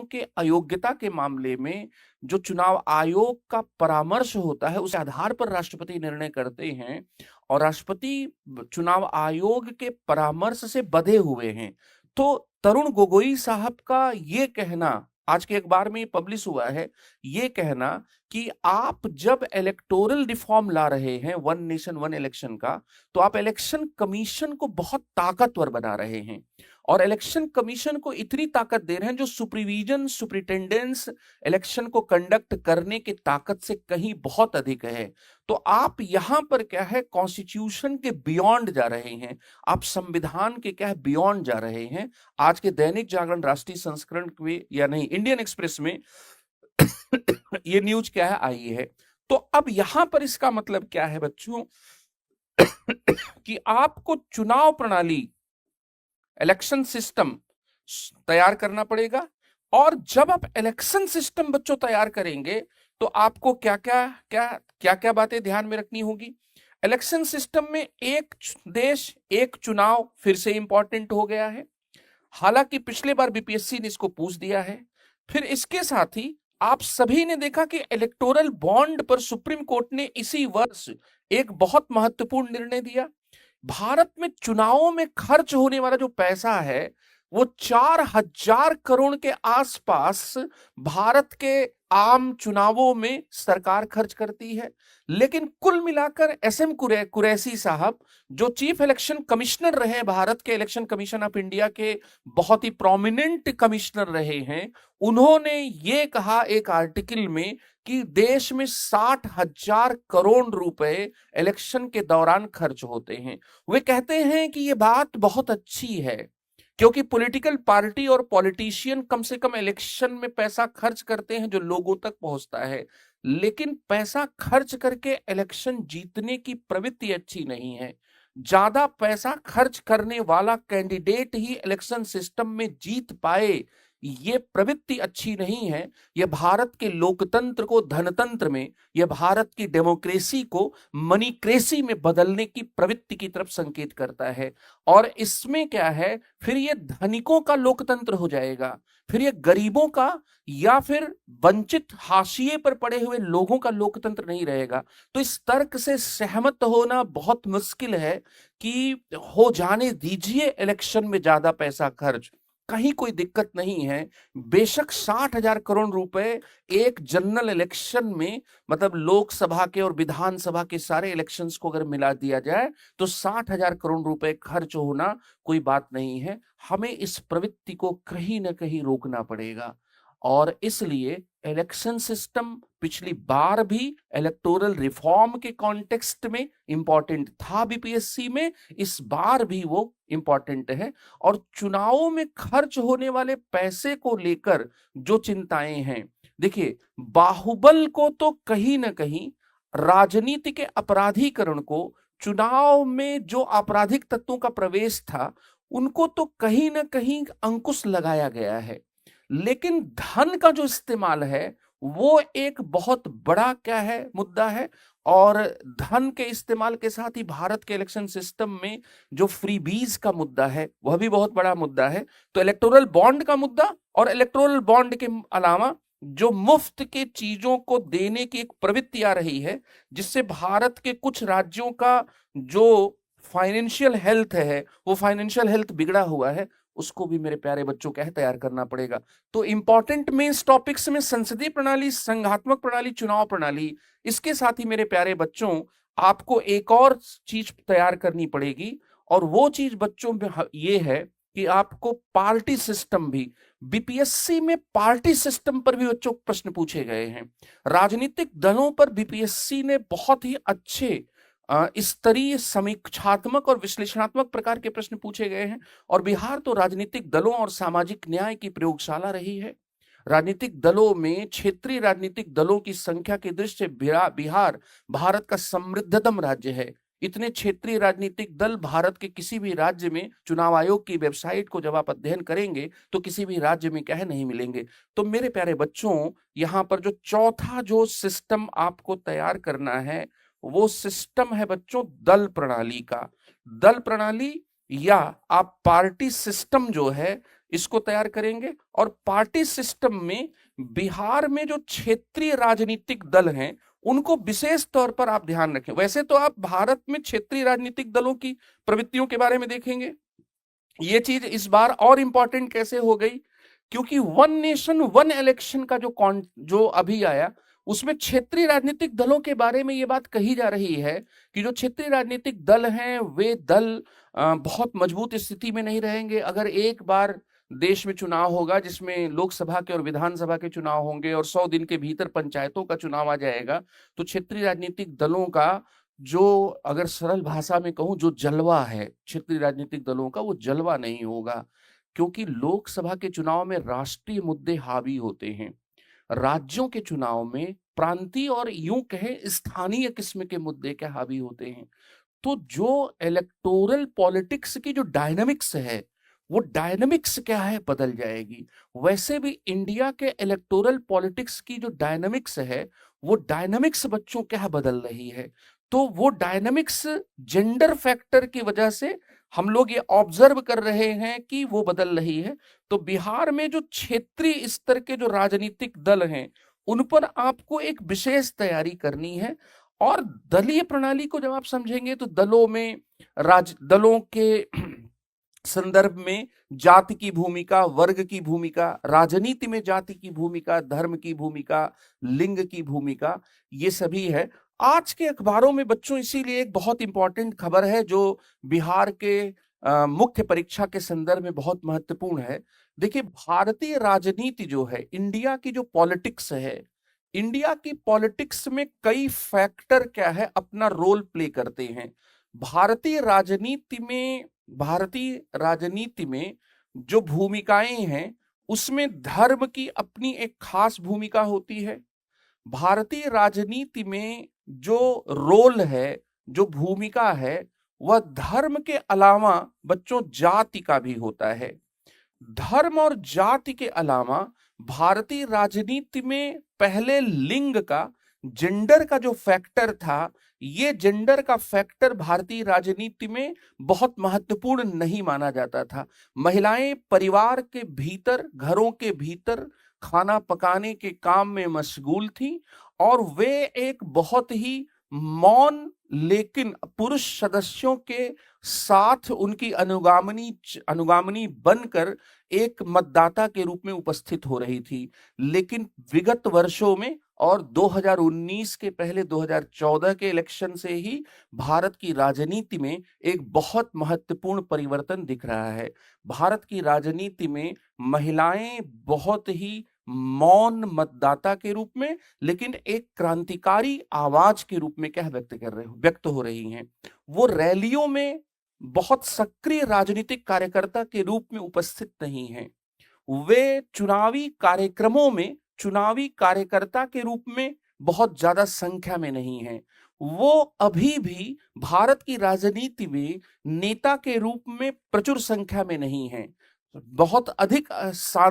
के अयोग्यता के मामले में जो चुनाव आयोग का परामर्श होता है, उस आधार पर राष्ट्रपति निर्णय करते हैं, और राष्ट्रपति चुनाव आयोग के परामर्श से बंधे हुए हैं। तो तरुण गोगोई साहब का ये कहना, आज के अखबार में पब्लिश हुआ है, ये कहना कि आप जब इलेक्टोरल रिफॉर्म ला रहे हैं वन नेशन वन इलेक्शन का, तो आप इलेक्शन कमीशन को बहुत ताकतवर बना रहे हैं, और इलेक्शन कमीशन को इतनी ताकत दे रहे हैं जो सुपरविजन सुपरिटेंडेंस इलेक्शन को कंडक्ट करने की ताकत से कहीं बहुत अधिक है। तो आप यहां पर क्या है, कॉन्स्टिट्यूशन के बियॉन्ड जा रहे हैं, आप संविधान के क्या है बियॉन्ड जा रहे हैं। आज के दैनिक जागरण राष्ट्रीय संस्करण में, या नहीं इंडियन एक्सप्रेस में ये न्यूज क्या है आई है। तो अब यहां पर इसका मतलब क्या है बच्चों कि आपको चुनाव प्रणाली इलेक्शन सिस्टम तैयार करना पड़ेगा, और जब आप इलेक्शन सिस्टम बच्चों तैयार करेंगे तो आपको क्या क्या बातें ध्यान में रखनी होगी। इलेक्शन सिस्टम में एक देश एक चुनाव फिर से इंपॉर्टेंट हो गया है, हालांकि पिछले बार बीपीएससी ने इसको पूछ दिया है। फिर इसके साथ ही आप सभी ने देखा कि इलेक्टोरल बॉन्ड पर सुप्रीम कोर्ट ने इसी वर्ष एक बहुत महत्वपूर्ण निर्णय दिया। भारत में चुनावों में खर्च होने वाला जो पैसा है वो 4,000 करोड़ के आसपास भारत के आम चुनावों में सरकार खर्च करती है। लेकिन कुल मिलाकर एसएम कुरैशी साहब, जो चीफ इलेक्शन कमिश्नर रहे भारत के इलेक्शन कमीशन ऑफ इंडिया के, बहुत ही प्रोमिनेंट कमिश्नर रहे हैं, उन्होंने ये कहा एक आर्टिकल में कि देश में 60,000 करोड़ रुपए इलेक्शन के दौरान खर्च होते हैं। वे कहते हैं कि ये बात बहुत अच्छी है, क्योंकि पॉलिटिकल पार्टी और पॉलिटिशियन कम से कम इलेक्शन में पैसा खर्च करते हैं जो लोगों तक पहुंचता है, लेकिन पैसा खर्च करके इलेक्शन जीतने की प्रवृत्ति अच्छी नहीं है। ज्यादा पैसा खर्च करने वाला कैंडिडेट ही इलेक्शन सिस्टम में जीत पाए, ये प्रवृत्ति अच्छी नहीं है। यह भारत के लोकतंत्र को धनतंत्र में, यह भारत की डेमोक्रेसी को मनीक्रेसी में बदलने की प्रवृत्ति की तरफ संकेत करता है। और इसमें क्या है, फिर यह धनिकों का लोकतंत्र हो जाएगा, फिर यह गरीबों का या फिर वंचित हाशिए पर पड़े हुए लोगों का लोकतंत्र नहीं रहेगा। तो इस तर्क से सहमत होना बहुत मुश्किल है कि हो जाने दीजिए इलेक्शन में ज्यादा पैसा खर्च, कहीं कोई दिक्कत नहीं है। बेशक 60,000 करोड़ रुपए एक जनरल इलेक्शन में, मतलब लोकसभा के और विधानसभा के सारे इलेक्शंस को अगर मिला दिया जाए तो 60,000 करोड़ रुपए खर्च होना कोई बात नहीं है। हमें इस प्रवृत्ति को कहीं ना कहीं रोकना पड़ेगा, और इसलिए इलेक्शन सिस्टम पिछली बार भी इलेक्टोरल रिफॉर्म के कॉन्टेक्स्ट में इंपॉर्टेंट था बीपीएससी में, इस बार भी वो इंपॉर्टेंट है। और चुनावों में खर्च होने वाले पैसे को लेकर जो चिंताएं हैं, देखिए बाहुबल को तो कहीं ना कहीं राजनीति के अपराधीकरण को, चुनाव में जो आपराधिक तत्वों का प्रवेश था उनको तो कहीं ना कहीं अंकुश लगाया गया है, लेकिन धन का जो इस्तेमाल है वो एक बहुत बड़ा क्या है मुद्दा है। और धन के इस्तेमाल के साथ ही भारत के इलेक्शन सिस्टम में जो फ्रीबीज का मुद्दा है वह भी बहुत बड़ा मुद्दा है। तो इलेक्टोरल बॉन्ड का मुद्दा, और इलेक्टोरल बॉन्ड के अलावा जो मुफ्त के चीजों को देने की एक प्रवृत्ति आ रही है, जिससे भारत के कुछ राज्यों का जो फाइनेंशियल हेल्थ है, वो फाइनेंशियल हेल्थ बिगड़ा हुआ है, उसको भी मेरे प्यारे बच्चों क्या है तैयार करना पड़ेगा। तो इंपॉर्टेंट मेंस टॉपिक्स में संसदीय प्रणाली, संघात्मक प्रणाली, चुनाव प्रणाली, इसके साथ ही मेरे प्यारे बच्चों आपको एक और चीज तैयार करनी पड़ेगी, और वो चीज बच्चों में ये है कि आपको पार्टी सिस्टम भी, बीपीएससी में पार्टी सिस्टम पर भी बच्चों प्रश्न पूछे गए हैं। राजनीतिक दलों पर बीपीएससी ने बहुत ही अच्छे स्तरीय समीक्षात्मक और विश्लेषणात्मक प्रकार के प्रश्न पूछे गए हैं। और बिहार तो राजनीतिक दलों और सामाजिक न्याय की प्रयोगशाला रही है। राजनीतिक दलों में क्षेत्रीय राजनीतिक दलों की संख्या की दृष्टि से बिहार भारत का समृद्धतम राज्य है। इतने क्षेत्रीय राजनीतिक दल भारत के किसी भी राज्य में, चुनाव आयोग की वेबसाइट को जब आप अध्ययन करेंगे तो किसी भी राज्य में क्या है नहीं मिलेंगे। तो मेरे प्यारे बच्चों, यहाँ पर जो चौथा जो सिस्टम आपको तैयार करना है वो सिस्टम है बच्चों दल प्रणाली का। दल प्रणाली या आप पार्टी सिस्टम जो है इसको तैयार करेंगे। और पार्टी सिस्टम में बिहार में जो क्षेत्रीय राजनीतिक दल हैं उनको विशेष तौर पर आप ध्यान रखें। वैसे तो आप भारत में क्षेत्रीय राजनीतिक दलों की प्रवृत्तियों के बारे में देखेंगे। ये चीज इस बार और इंपॉर्टेंट कैसे हो गई, क्योंकि वन नेशन वन इलेक्शन का जो अभी आया उसमें क्षेत्रीय राजनीतिक दलों के बारे में ये बात कही जा रही है कि जो क्षेत्रीय राजनीतिक दल हैं वे दल बहुत मजबूत स्थिति में नहीं रहेंगे। अगर एक बार देश में चुनाव होगा जिसमें लोकसभा के और विधानसभा के चुनाव होंगे और 100 दिन के भीतर पंचायतों का चुनाव आ जाएगा, तो क्षेत्रीय राजनीतिक दलों का जो, अगर सरल भाषा में कहूं, जो जलवा है क्षेत्रीय राजनीतिक दलों का, वो जलवा नहीं होगा। क्योंकि लोकसभा के चुनाव में राष्ट्रीय मुद्दे हावी होते हैं, राज्यों के चुनाव में प्रांतीय और यूं कहें स्थानीय किस्म के मुद्दे क्या हावी होते हैं। तो जो इलेक्टोरल पॉलिटिक्स की जो डायनामिक्स है, वो डायनामिक्स क्या है, बदल जाएगी। वैसे भी इंडिया के इलेक्टोरल पॉलिटिक्स की जो डायनामिक्स है, वो डायनामिक्स बच्चों क्या बदल रही है। तो वो डायनामिक्स जेंडर फैक्टर की वजह से हम लोग ये ऑब्जर्व कर रहे हैं कि वो बदल रही है। तो बिहार में जो क्षेत्रीय स्तर के जो राजनीतिक दल हैं, उन पर आपको एक विशेष तैयारी करनी है। और दलीय प्रणाली को जब आप समझेंगे तो दलों के संदर्भ में जाति की भूमिका, वर्ग की भूमिका, राजनीति में जाति की भूमिका, धर्म की भूमिका, लिंग की भूमिका, ये सभी है। आज के अखबारों में बच्चों इसीलिए एक बहुत इंपॉर्टेंट खबर है जो बिहार के मुख्य परीक्षा के संदर्भ में बहुत महत्वपूर्ण है। देखिए, भारतीय राजनीति जो है, इंडिया की जो पॉलिटिक्स है, इंडिया की पॉलिटिक्स में कई फैक्टर क्या है, अपना रोल प्ले करते हैं। भारतीय राजनीति में जो भूमिकाएं हैं, उसमें धर्म की अपनी एक खास भूमिका होती है। भारतीय राजनीति में जो रोल है, जो भूमिका है, वह धर्म के अलावा बच्चों जाति का भी होता है। धर्म और जाति के अलावा भारतीय राजनीति में पहले लिंग का, जेंडर का जो फैक्टर था, ये जेंडर का फैक्टर भारतीय राजनीति में बहुत महत्वपूर्ण नहीं माना जाता था। महिलाएं परिवार के भीतर, घरों के भीतर खाना पकाने के काम में मशगूल थी और वे एक बहुत ही मौन लेकिन पुरुष सदस्यों के साथ उनकी अनुगामिनी बनकर एक मतदाता के रूप में उपस्थित हो रही थी। लेकिन विगत वर्षों में और 2019 के पहले 2014 के इलेक्शन से ही भारत की राजनीति में एक बहुत महत्वपूर्ण परिवर्तन दिख रहा है। भारत की राजनीति में महिलाएं बहुत ही मौन मतदाता के रूप में, लेकिन एक क्रांतिकारी आवाज के रूप में क्या व्यक्त हो रही हैं। वो रैलियों में बहुत सक्रिय राजनीतिक कार्यकर्ता के रूप में उपस्थित नहीं हैं। वे चुनावी कार्यक्रमों में चुनावी कार्यकर्ता के रूप में बहुत ज्यादा संख्या में नहीं हैं। वो अभी भी भारत की राजनीति में नेता के रूप में प्रचुर संख्या में नहीं हैं। बहुत अधिक महिला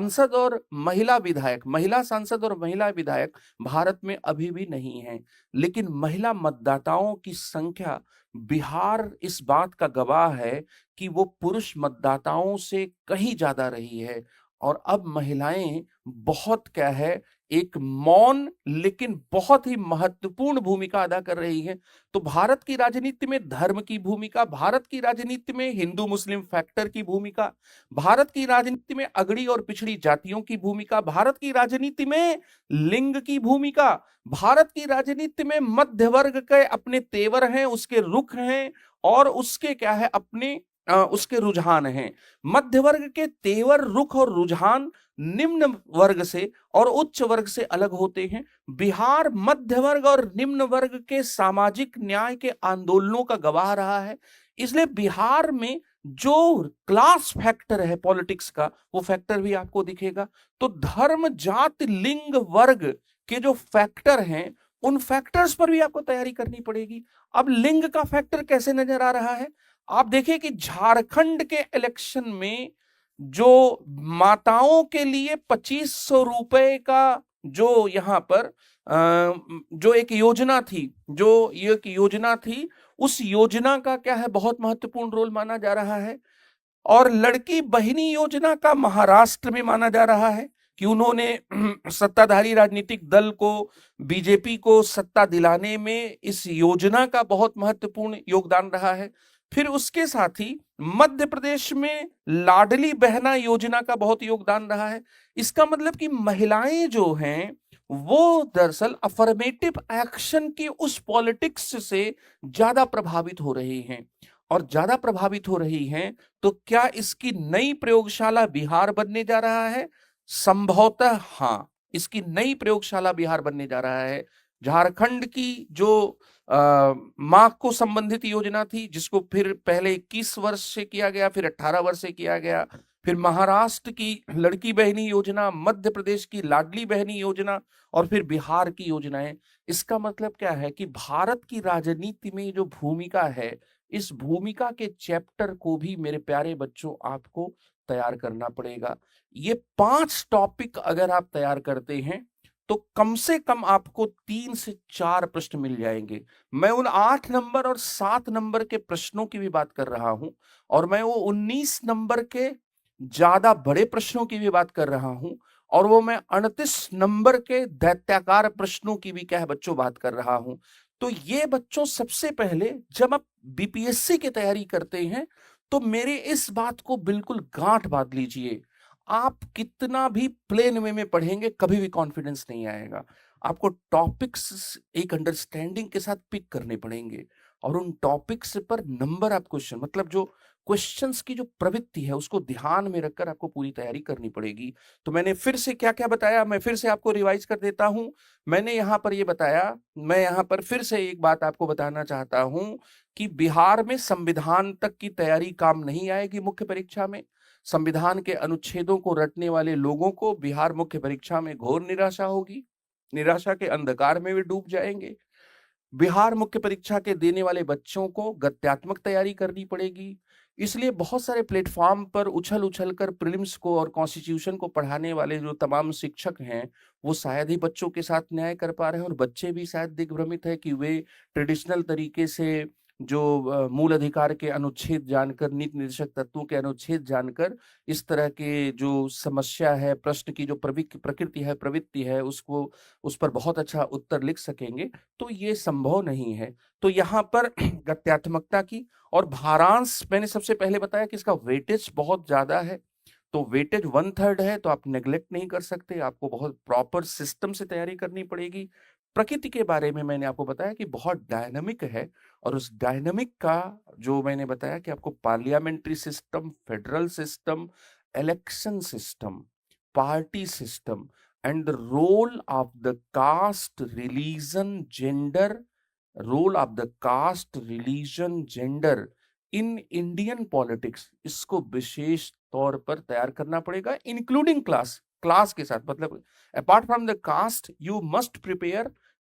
सांसद और महिला विधायक भारत में अभी भी नहीं है। लेकिन महिला मतदाताओं की संख्या, बिहार इस बात का गवाह है कि वो पुरुष मतदाताओं से कहीं ज्यादा रही है। और अब महिलाएं बहुत क्या है, एक मौन लेकिन बहुत ही महत्वपूर्ण भूमिका अदा कर रही है। तो भारत की राजनीति में धर्म की भूमिका, भारत की राजनीति में हिंदू मुस्लिम फैक्टर की भूमिका, भारत की राजनीति में अगड़ी और पिछड़ी जातियों की भूमिका, भारत की राजनीति में लिंग की भूमिका, भारत की राजनीति में मध्य वर्ग के अपने तेवर हैं, उसके रुख हैं और उसके क्या है, अपने उसके रुझान हैं। मध्य वर्ग के तेवर, रुख और रुझान निम्न वर्ग से और उच्च वर्ग से अलग होते हैं। बिहार मध्य वर्ग और निम्न वर्ग के सामाजिक न्याय के आंदोलनों का गवाह रहा है। इसलिए बिहार में जो क्लास फैक्टर है पॉलिटिक्स का, वो फैक्टर भी आपको दिखेगा। तो धर्म, जाति, लिंग, वर्ग के जो फैक्टर हैं, उन फैक्टर्स पर भी आपको तैयारी करनी पड़ेगी। अब लिंग का फैक्टर कैसे नजर आ रहा है, आप देखिए कि झारखंड के इलेक्शन में जो माताओं के लिए 2500 रुपए का जो यहां पर जो एक योजना थी, उस योजना का क्या है, बहुत महत्वपूर्ण रोल माना जा रहा है। और लड़की बहिनी योजना का महाराष्ट्र में माना जा रहा है कि उन्होंने सत्ताधारी राजनीतिक दल को, बीजेपी को सत्ता दिलाने में इस योजना का बहुत महत्वपूर्ण योगदान रहा है। फिर उसके साथ ही मध्य प्रदेश में लाडली बहना योजना का बहुत योगदान रहा है। इसका मतलब कि महिलाएं जो हैं वो दरअसल अफर्मेटिव एक्शन की उस पॉलिटिक्स से ज्यादा प्रभावित हो रही हैं। और ज्यादा प्रभावित हो रही हैं तो क्या इसकी नई प्रयोगशाला बिहार बनने जा रहा है? संभवतः हाँ, इसकी नई प्रयोगशाला बिहार बनने जा रहा है। झारखंड की जो मां को संबंधित योजना थी, जिसको फिर पहले 21 वर्ष से किया गया, फिर 18 वर्ष से किया गया, फिर महाराष्ट्र की लड़की बहनी योजना, मध्य प्रदेश की लाडली बहनी योजना, और फिर बिहार की योजनाएं। इसका मतलब क्या है कि भारत की राजनीति में जो भूमिका है, इस भूमिका के चैप्टर को भी मेरे प्यारे बच्चों आपको तैयार करना पड़ेगा। ये 5 टॉपिक अगर आप तैयार करते हैं तो कम से कम आपको 3 से 4 प्रश्न मिल जाएंगे। मैं उन 8 नंबर और 7 नंबर के प्रश्नों की भी बात कर रहा हूं, और मैं वो 19 नंबर के ज्यादा बड़े प्रश्नों की भी बात कर रहा हूं, और वो मैं 38 नंबर के दैत्याकार प्रश्नों की भी क्या है बच्चों बात कर रहा हूं। तो ये बच्चों सबसे पहले जब आप बीपीएससी की तैयारी करते हैं तो मेरे इस बात को बिल्कुल गांठ बांध लीजिए। आप कितना भी प्लेन वे में पढ़ेंगे कभी भी कॉन्फिडेंस नहीं आएगा। आपको टॉपिक्स एक अंडरस्टैंडिंग के साथ पिक करने पड़ेंगे, और उन टॉपिक्स पर नंबर आप क्वेश्चन, मतलब जो क्वेश्चंस की जो प्रवृत्ति है उसको ध्यान में रखकर आपको पूरी तैयारी करनी पड़ेगी। तो मैंने फिर से क्या क्या बताया, मैं फिर से आपको रिवाइज कर देता हूं। मैंने यहां पर ये बताया, मैं यहां पर फिर से एक बात आपको बताना चाहता हूं कि बिहार में संविधान तक की तैयारी काम नहीं आएगी मुख्य परीक्षा में। संविधान के अनुच्छेदों को रटने वाले लोगों को बिहार मुख्य परीक्षा में घोर निराशा होगी, निराशा के अंधकार में वे डूब जाएंगे। बिहार मुख्य परीक्षा के देने वाले बच्चों को गद्यात्मक तैयारी करनी पड़ेगी। इसलिए बहुत सारे प्लेटफॉर्म पर उछल उछल कर प्रीलिम्स को और कॉन्स्टिट्यूशन को पढ़ाने वाले जो तमाम शिक्षक हैं, वो शायद ही बच्चों के साथ न्याय कर पा रहे हैं, और बच्चे भी शायद दिग्भ्रमित है कि वे ट्रेडिशनल तरीके से जो मूल अधिकार के अनुच्छेद जानकर, नीति निर्देशक तत्वों के अनुच्छेद जानकर, इस तरह के जो समस्या है, प्रश्न की जो प्रकृति है, प्रवृत्ति है, उसको उस पर बहुत अच्छा उत्तर लिख सकेंगे। तो ये संभव नहीं है। तो यहाँ पर गत्यात्मकता की और भारांश मैंने सबसे पहले बताया कि इसका वेटेज बहुत ज्यादा है। तो वेटेज 1/3 है, तो आप नेग्लेक्ट नहीं कर सकते, आपको बहुत प्रॉपर सिस्टम से तैयारी करनी पड़ेगी। प्रकृति के बारे में मैंने आपको बताया कि बहुत डायनामिक है, और उस डायनामिक का जो मैंने बताया कि आपको parliamentary system, federal system, election system, party system, and the role of the caste, religion, gender, role of the caste, religion, gender in Indian politics, इसको विशेष तौर पर तैयार करना पड़ेगा, इंक्लूडिंग क्लास, क्लास के साथ, मतलब apart from the caste you must prepare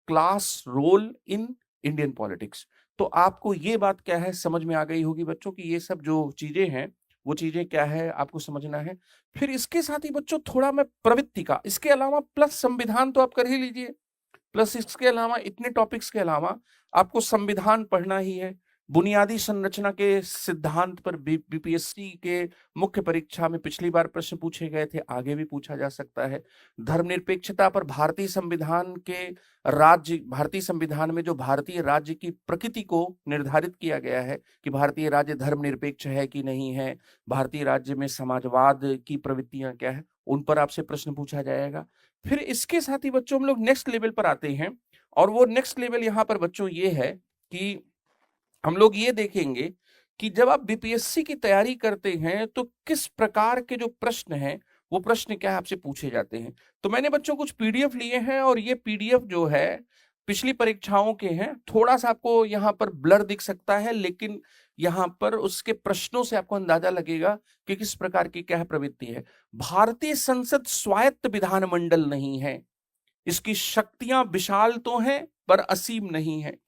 class role in Indian politics. तो आपको ये बात क्या है समझ में आ गई होगी बच्चों की ये सब जो चीजें हैं वो चीजें क्या है आपको समझना है। फिर इसके साथ ही बच्चों थोड़ा मैं प्रवृत्ति का, इसके अलावा प्लस संविधान तो आप कर ही लीजिए, प्लस इसके अलावा इतने टॉपिक्स के अलावा आपको संविधान पढ़ना ही है। बुनियादी संरचना के सिद्धांत पर बीपीएससी के मुख्य परीक्षा में पिछली बार प्रश्न पूछे गए थे, आगे भी पूछा जा सकता है। धर्मनिरपेक्षता पर भारतीय संविधान के राज्य, भारतीय संविधान में जो भारतीय राज्य की प्रकृति को निर्धारित किया गया है कि भारतीय राज्य धर्मनिरपेक्ष है कि नहीं है, भारतीय राज्य में समाजवाद की प्रवृत्तियां क्या है, उन पर आपसे प्रश्न पूछा जाएगा। फिर इसके साथ ही बच्चों हम लोग नेक्स्ट लेवल पर आते हैं, और वो नेक्स्ट लेवल यहाँ पर बच्चों ये है कि हम लोग ये देखेंगे कि जब आप बीपीएससी की तैयारी करते हैं तो किस प्रकार के जो प्रश्न हैं वो प्रश्न क्या है आपसे पूछे जाते हैं। तो मैंने बच्चों कुछ पीडीएफ लिए हैं, और ये पीडीएफ जो है पिछली परीक्षाओं के हैं। थोड़ा सा आपको यहाँ पर ब्लर दिख सकता है, लेकिन यहाँ पर उसके प्रश्नों से आपको अंदाजा लगेगा कि किस प्रकार की क्या प्रवृत्ति है। भारतीय संसद स्वायत्त विधानमंडल नहीं है, इसकी शक्तियां विशाल तो हैं पर असीम नहीं है।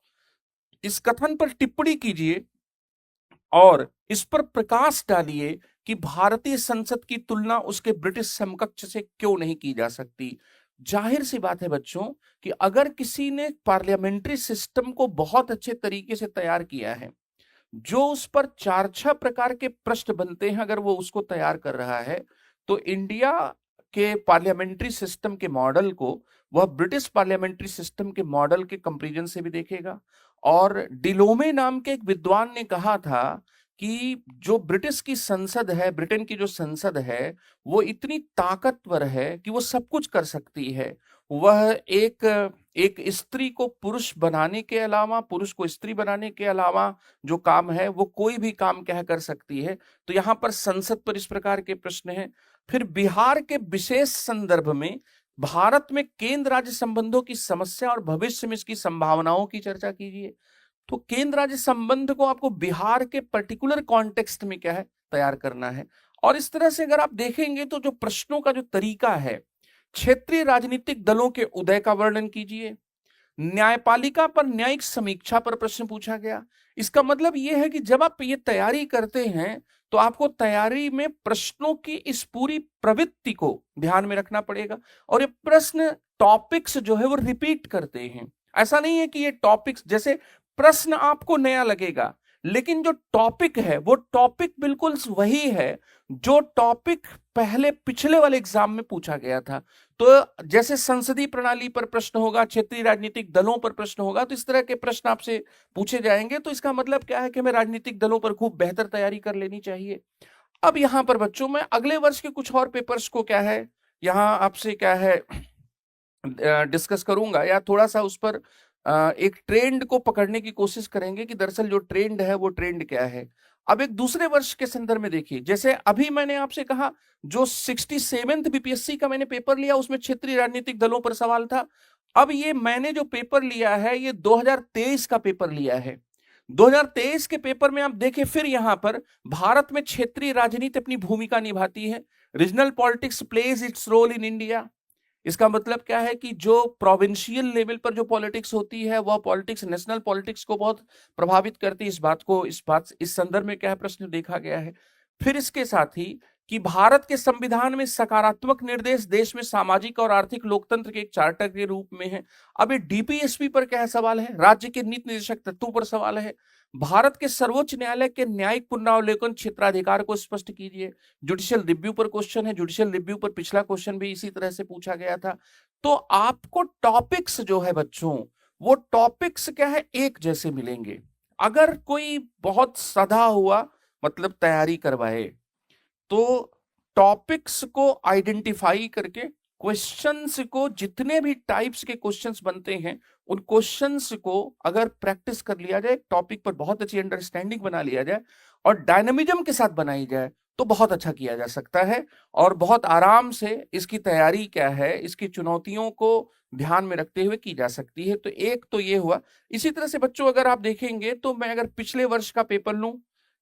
इस कथन पर टिप्पणी कीजिए और इस पर प्रकाश डालिए कि भारतीय संसद की तुलना उसके ब्रिटिश समकक्ष से क्यों नहीं की जा सकती। जाहिर सी बात है बच्चों कि अगर किसी ने पार्लियामेंट्री सिस्टम को बहुत अच्छे तरीके से तैयार किया है, जो उस पर 4-6 प्रकार के प्रश्न बनते हैं, अगर वो उसको तैयार कर रहा है, तो इंडिया के पार्लियामेंट्री सिस्टम के मॉडल को वह ब्रिटिश पार्लियामेंट्री सिस्टम के मॉडल के कंपैरिजन से भी देखेगा। और डिलोमे नाम के एक विद्वान ने कहा था कि जो ब्रिटिश की संसद है, ब्रिटेन की जो संसद है, वो इतनी ताकतवर है कि वो सब कुछ कर सकती है। वह एक स्त्री को पुरुष बनाने के अलावा, पुरुष को स्त्री बनाने के अलावा जो काम है वो कोई भी काम क्या कर सकती है। तो यहाँ पर संसद पर इस प्रकार के प्रश्न हैं। फिर बिहार के विशेष संदर्भ में भारत में केंद्र राज्य संबंधों की समस्या और भविष्य में इसकी संभावनाओं की चर्चा कीजिए। तो केंद्र राज्य संबंध को आपको बिहार के पर्टिकुलर कॉन्टेक्स्ट में क्या है तैयार करना है। और इस तरह से अगर आप देखेंगे तो जो प्रश्नों का जो तरीका है, क्षेत्रीय राजनीतिक दलों के उदय का वर्णन कीजिए, न्यायपालिका पर न्यायिक समीक्षा पर प्रश्न पूछा गया। इसका मतलब यह है कि जब आप ये तैयारी करते हैं तो आपको तैयारी में प्रश्नों की इस पूरी प्रवृत्ति को ध्यान में रखना पड़ेगा। और ये प्रश्न टॉपिक्स जो है वो रिपीट करते हैं। ऐसा नहीं है कि ये टॉपिक्स, जैसे प्रश्न आपको नया लगेगा लेकिन जो टॉपिक है वो टॉपिक बिल्कुल वही है जो टॉपिक पहले पिछले वाले एग्जाम में पूछा गया था। तो जैसे संसदीय प्रणाली पर प्रश्न होगा, क्षेत्रीय राजनीतिक दलों पर प्रश्न होगा, तो इस तरह के प्रश्न आपसे पूछे जाएंगे। तो इसका मतलब क्या है कि हमें राजनीतिक दलों पर खूब बेहतर तैयारी कर लेनी चाहिए। अब यहां पर बच्चों में अगले वर्ष के कुछ और पेपर्स को क्या है यहां आपसे क्या है डिस्कस करूंगा, या थोड़ा सा उस पर एक ट्रेंड को पकड़ने की कोशिश करेंगे कि दरअसल जो ट्रेंड है वो ट्रेंड क्या है। अब एक दूसरे वर्ष के संदर्भ में देखिए, जैसे अभी मैंने आपसे कहा जो 67th बीपीएससी का मैंने पेपर लिया उसमें क्षेत्रीय राजनीतिक दलों पर सवाल था। अब ये मैंने जो पेपर लिया है ये 2023 का पेपर लिया है। 2023 के पेपर में आप देखें फिर यहां पर भारत में क्षेत्रीय राजनीति अपनी भूमिका निभाती है। Regional politics plays its role in India. इसका मतलब क्या है कि जो प्रोविंशियल लेवल पर जो पॉलिटिक्स होती है वह पॉलिटिक्स नेशनल पॉलिटिक्स को बहुत प्रभावित करती है। इस संदर्भ में क्या है प्रश्न देखा गया है। फिर इसके साथ ही कि भारत के संविधान में सकारात्मक निर्देश देश में सामाजिक और आर्थिक लोकतंत्र के एक चार्टर के रूप में है। अब ये डीपीएसपी पर क्या सवाल है, राज्य के नीति निर्देशक तत्वों पर सवाल है। भारत के सर्वोच्च न्यायालय के न्यायिक पुनरावलोकन क्षेत्राधिकार को स्पष्ट कीजिए। जुडिशियल रिव्यू पर क्वेश्चन है। जुडिशियल रिव्यू पर पिछला क्वेश्चन भी इसी तरह से पूछा गया था। तो आपको टॉपिक्स जो है बच्चों, वो टॉपिक्स क्या है एक जैसे मिलेंगे। अगर कोई बहुत सधा हुआ मतलब तैयारी करवाए तो टॉपिक्स को आइडेंटिफाई करके क्वेश्चंस को, जितने भी टाइप्स के क्वेश्चंस बनते हैं उन क्वेश्चंस को अगर प्रैक्टिस कर लिया जाए, टॉपिक पर बहुत अच्छी अंडरस्टैंडिंग बना लिया जाए और डायनामिज्म के साथ बनाई जाए तो बहुत अच्छा किया जा सकता है। और बहुत आराम से इसकी तैयारी क्या है, इसकी चुनौतियों को ध्यान में रखते हुए की जा सकती है। तो एक तो ये हुआ। इसी तरह से बच्चों अगर आप देखेंगे तो मैं अगर पिछले वर्ष का पेपर लूं,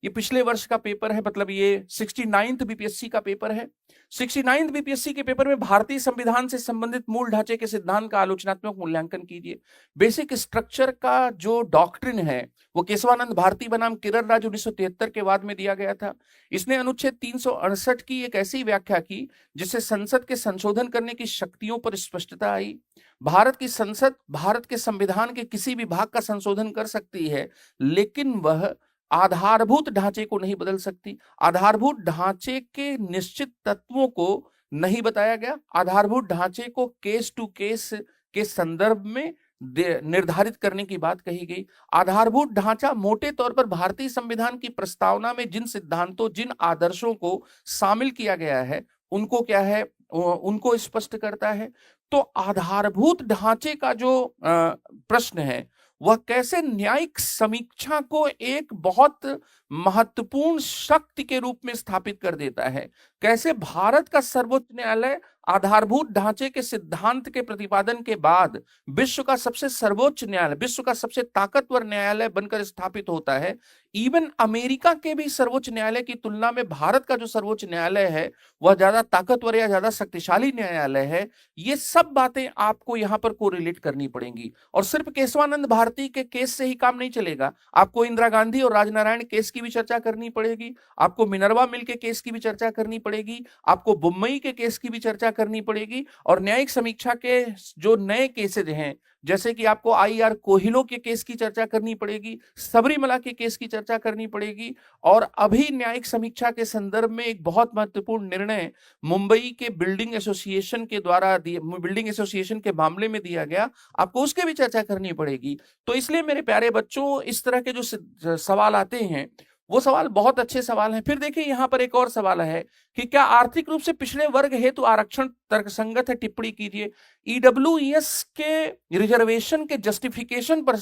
ये पिछले वर्ष का पेपर है, मतलब ये 69th बीपीएससी का पेपर है। 69th बीपीएससी के पेपर में भारतीय संविधान से संबंधित मूल ढांचे के सिद्धांत का आलोचनात्मक मूल्यांकन कीजिए। बेसिक स्ट्रक्चर का जो डॉक्ट्रिन है वो केशवानंद भारती बनाम किरण राज 1973 के बाद में दिया गया था। इसने अनुच्छेद 368 की एक ऐसी व्याख्या की जिससे संसद के संशोधन करने की शक्तियों पर स्पष्टता आई। भारत की संसद भारत के संविधान के किसी भी भाग का संशोधन कर सकती है लेकिन वह आधारभूत ढांचे को नहीं बदल सकती। आधारभूत ढांचे के निश्चित तत्वों को नहीं बताया गया। आधारभूत ढांचे को केस टू केस के संदर्भ में निर्धारित करने की बात कही गई। आधारभूत ढांचा मोटे तौर पर भारतीय संविधान की प्रस्तावना में जिन सिद्धांतों, जिन आदर्शों को शामिल किया गया है उनको क्या है, उनको स्पष्ट करता है। तो आधारभूत ढांचे का जो प्रश्न है वह कैसे न्यायिक समीक्षा को एक बहुत महत्वपूर्ण शक्ति के रूप में स्थापित कर देता है। कैसे भारत का सर्वोच्च न्यायालय आधारभूत ढांचे के सिद्धांत के प्रतिपादन के बाद विश्व का सबसे सर्वोच्च न्यायालय, विश्व का सबसे ताकतवर न्यायालय बनकर स्थापित होता है। इवन अमेरिका के भी सर्वोच्च न्यायालय की तुलना में भारत का जो सर्वोच्च न्यायालय है वह ज्यादा ताकतवर या ज्यादा शक्तिशाली न्यायालय है। ये सब बातें आपको यहां पर कोरिलेट करनी पड़ेंगी। और सिर्फ केशवानंद भारती के केस से ही काम नहीं चलेगा, आपको इंदिरा गांधी और राजनारायण केस की भी चर्चा करनी पड़ेगी, आपको मिनर्वा मिल के केस की भी चर्चा करनी पड़ेगी, आपको बुम्बई के केस की भी चर्चा करनी पड़ेगी। और न्यायिक समीक्षा के जो नए केसेज हैं जैसे कि आपको आईआर कोहिलो के केस की चर्चा करनी पड़ेगी, सबरीमला के केस की चर्चा करनी पड़ेगी। और अभी न्यायिक समीक्षा के संदर्भ में एक बहुत महत्वपूर्ण निर्णय मुंबई के बिल्डिंग एसोसिएशन के द्वारा बिल्डिंग एसोसिएशन के मामले में दिया गया, आपको उसके भी चर्चा करनी पड़ेगी। तो इसलिए मेरे प्यारे बच्चों इस तरह के जो सवाल आते हैं वो सवाल बहुत अच्छे सवाल हैं। फिर देखिए यहाँ पर एक और सवाल है कि क्या आर्थिक रूप से पिछड़े वर्ग हेतु आरक्षण तर्कसंगत है, टिप्पणी कीजिए। ईडब्ल्यूएस के रिजर्वेशन के जस्टिफिकेशन पर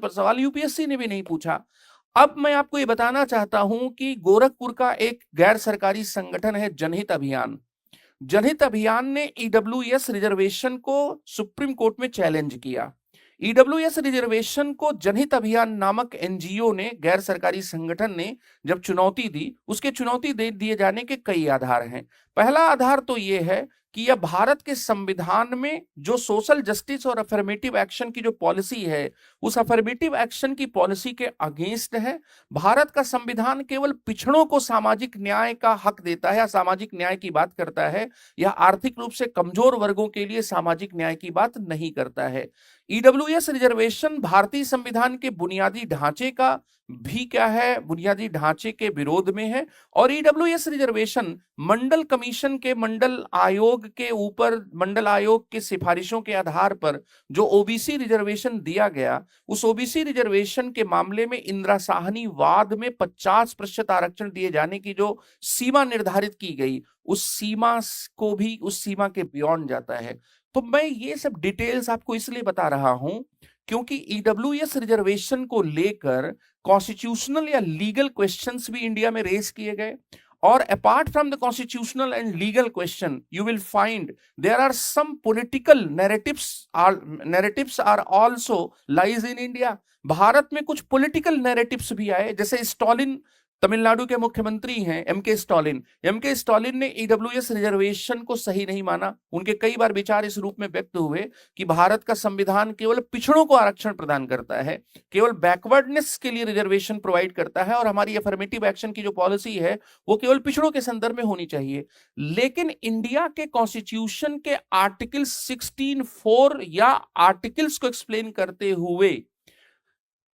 सवाल यूपीएससी ने भी नहीं पूछा। अब मैं आपको ये बताना चाहता हूं कि गोरखपुर का एक गैर सरकारी संगठन है जनहित अभियान। जनहित अभियान ने ईडब्ल्यूएस रिजर्वेशन को सुप्रीम कोर्ट में चैलेंज किया। ईडब्ल्यूएस रिजर्वेशन को जनहित अभियान नामक एनजीओ ने, गैर सरकारी संगठन ने जब चुनौती दी, उसके चुनौती दे दिए जाने के कई आधार हैं। पहला आधार तो यह है कि यह भारत के संविधान में जो सोशल जस्टिस और अफर्मेटिव एक्शन की जो पॉलिसी है, उस अफर्मेटिव एक्शन की पॉलिसी के अगेंस्ट है। भारत का संविधान केवल पिछड़ों को सामाजिक न्याय का हक देता है या सामाजिक न्याय की बात करता है, या आर्थिक रूप से कमजोर वर्गों के लिए सामाजिक न्याय की बात नहीं करता है। ईडब्ल्यूएस रिजर्वेशन भारतीय संविधान के बुनियादी ढांचे का भी क्या है, बुनियादी ढांचे के विरोध में है। और ईडब्ल्यूएस रिजर्वेशन मंडल कमीशन के, मंडल आयोग के ऊपर, मंडल आयोग के सिफारिशों के आधार पर जो ओबीसी रिजर्वेशन दिया गया, उस ओबीसी रिजर्वेशन के मामले में इंदिरा साहनी वाद में 50% आरक्षण दिए जाने की जो सीमा निर्धारित की गई, उस सीमा को भी, उस सीमा के बियॉन्ड जाता है। तो मैं ये सब डिटेल्स आपको इसलिए बता रहा हूं क्योंकि ईडब्ल्यूएस रिजर्वेशन को लेकर कॉन्स्टिट्यूशनल या लीगल क्वेश्चंस भी इंडिया में रेज किए गए। और apart from the constitutional and legal question, you will find there are some political narratives are also lies in India. भारत में कुछ पॉलिटिकल नैरेटिव्स भी आए, जैसे स्टॉलिन, तमिलनाडु के मुख्यमंत्री हैं एमके स्टॉलिन ने ईडब्ल्यूएस रिजर्वेशन को सही नहीं माना। उनके कई बार विचार इस रूप में व्यक्त हुए कि भारत का संविधान केवल पिछड़ों को आरक्षण प्रदान करता है, केवल बैकवर्डनेस के लिए रिजर्वेशन प्रोवाइड करता है, और हमारी अफर्मेटिव एक्शन की जो पॉलिसी है वो केवल पिछड़ों के संदर्भ में होनी चाहिए। लेकिन इंडिया के कॉन्स्टिट्यूशन के आर्टिकल 16(4) या आर्टिकल्स को एक्सप्लेन करते हुए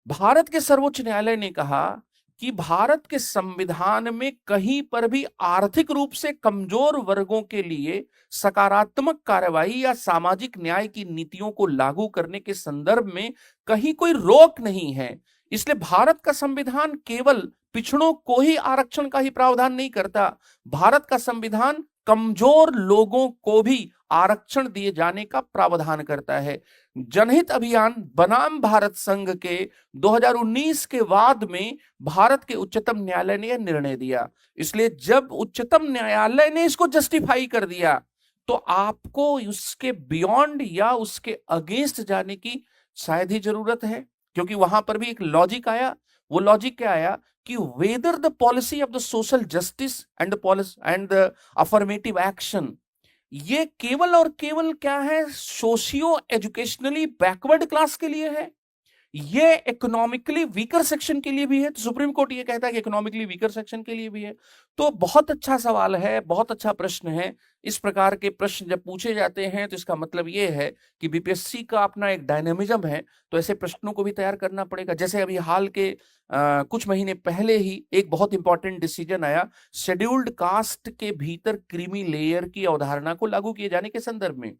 भारत के सर्वोच्च न्यायालय ने कहा कि भारत के संविधान में कहीं पर भी आर्थिक रूप से कमजोर वर्गों के लिए सकारात्मक कार्रवाई या सामाजिक न्याय की नीतियों को लागू करने के संदर्भ में कहीं कोई रोक नहीं है। इसलिए भारत का संविधान केवल पिछड़ों को ही आरक्षण का ही प्रावधान नहीं करता, भारत का संविधान कमजोर लोगों को भी आरक्षण दिए जाने का प्रावधान करता है। जनहित अभियान बनाम भारत संघ के 2019 के बाद में भारत के उच्चतम न्यायालय ने यह निर्णय दिया। इसलिए जब उच्चतम न्यायालय ने इसको जस्टिफाई कर दिया तो आपको उसके बियॉन्ड या उसके अगेंस्ट जाने की शायद ही जरूरत है, क्योंकि वहां पर भी एक लॉजिक आया। वो लॉजिक क्या आया कि whether the policy of the social justice and the affirmative action, ये केवल और केवल क्या है, सोशियो एजुकेशनली बैकवर्ड क्लास के लिए है, ये इकोनॉमिकली वीकर सेक्शन के लिए भी है। तो सुप्रीम कोर्ट ये कहता है कि इकोनॉमिकली वीकर सेक्शन के लिए भी है। तो बहुत अच्छा सवाल है, बहुत अच्छा प्रश्न है। इस प्रकार के प्रश्न जब पूछे जाते हैं तो इसका मतलब ये है कि बीपीएससी का अपना एक डायनेमिज्म है, तो ऐसे प्रश्नों को भी तैयार करना पड़ेगा। जैसे अभी हाल के कुछ महीने पहले ही एक बहुत इंपॉर्टेंट डिसीजन आया शेड्यूल्ड कास्ट के भीतर क्रीमी लेयर की अवधारणा को लागू किए जाने के संदर्भ में।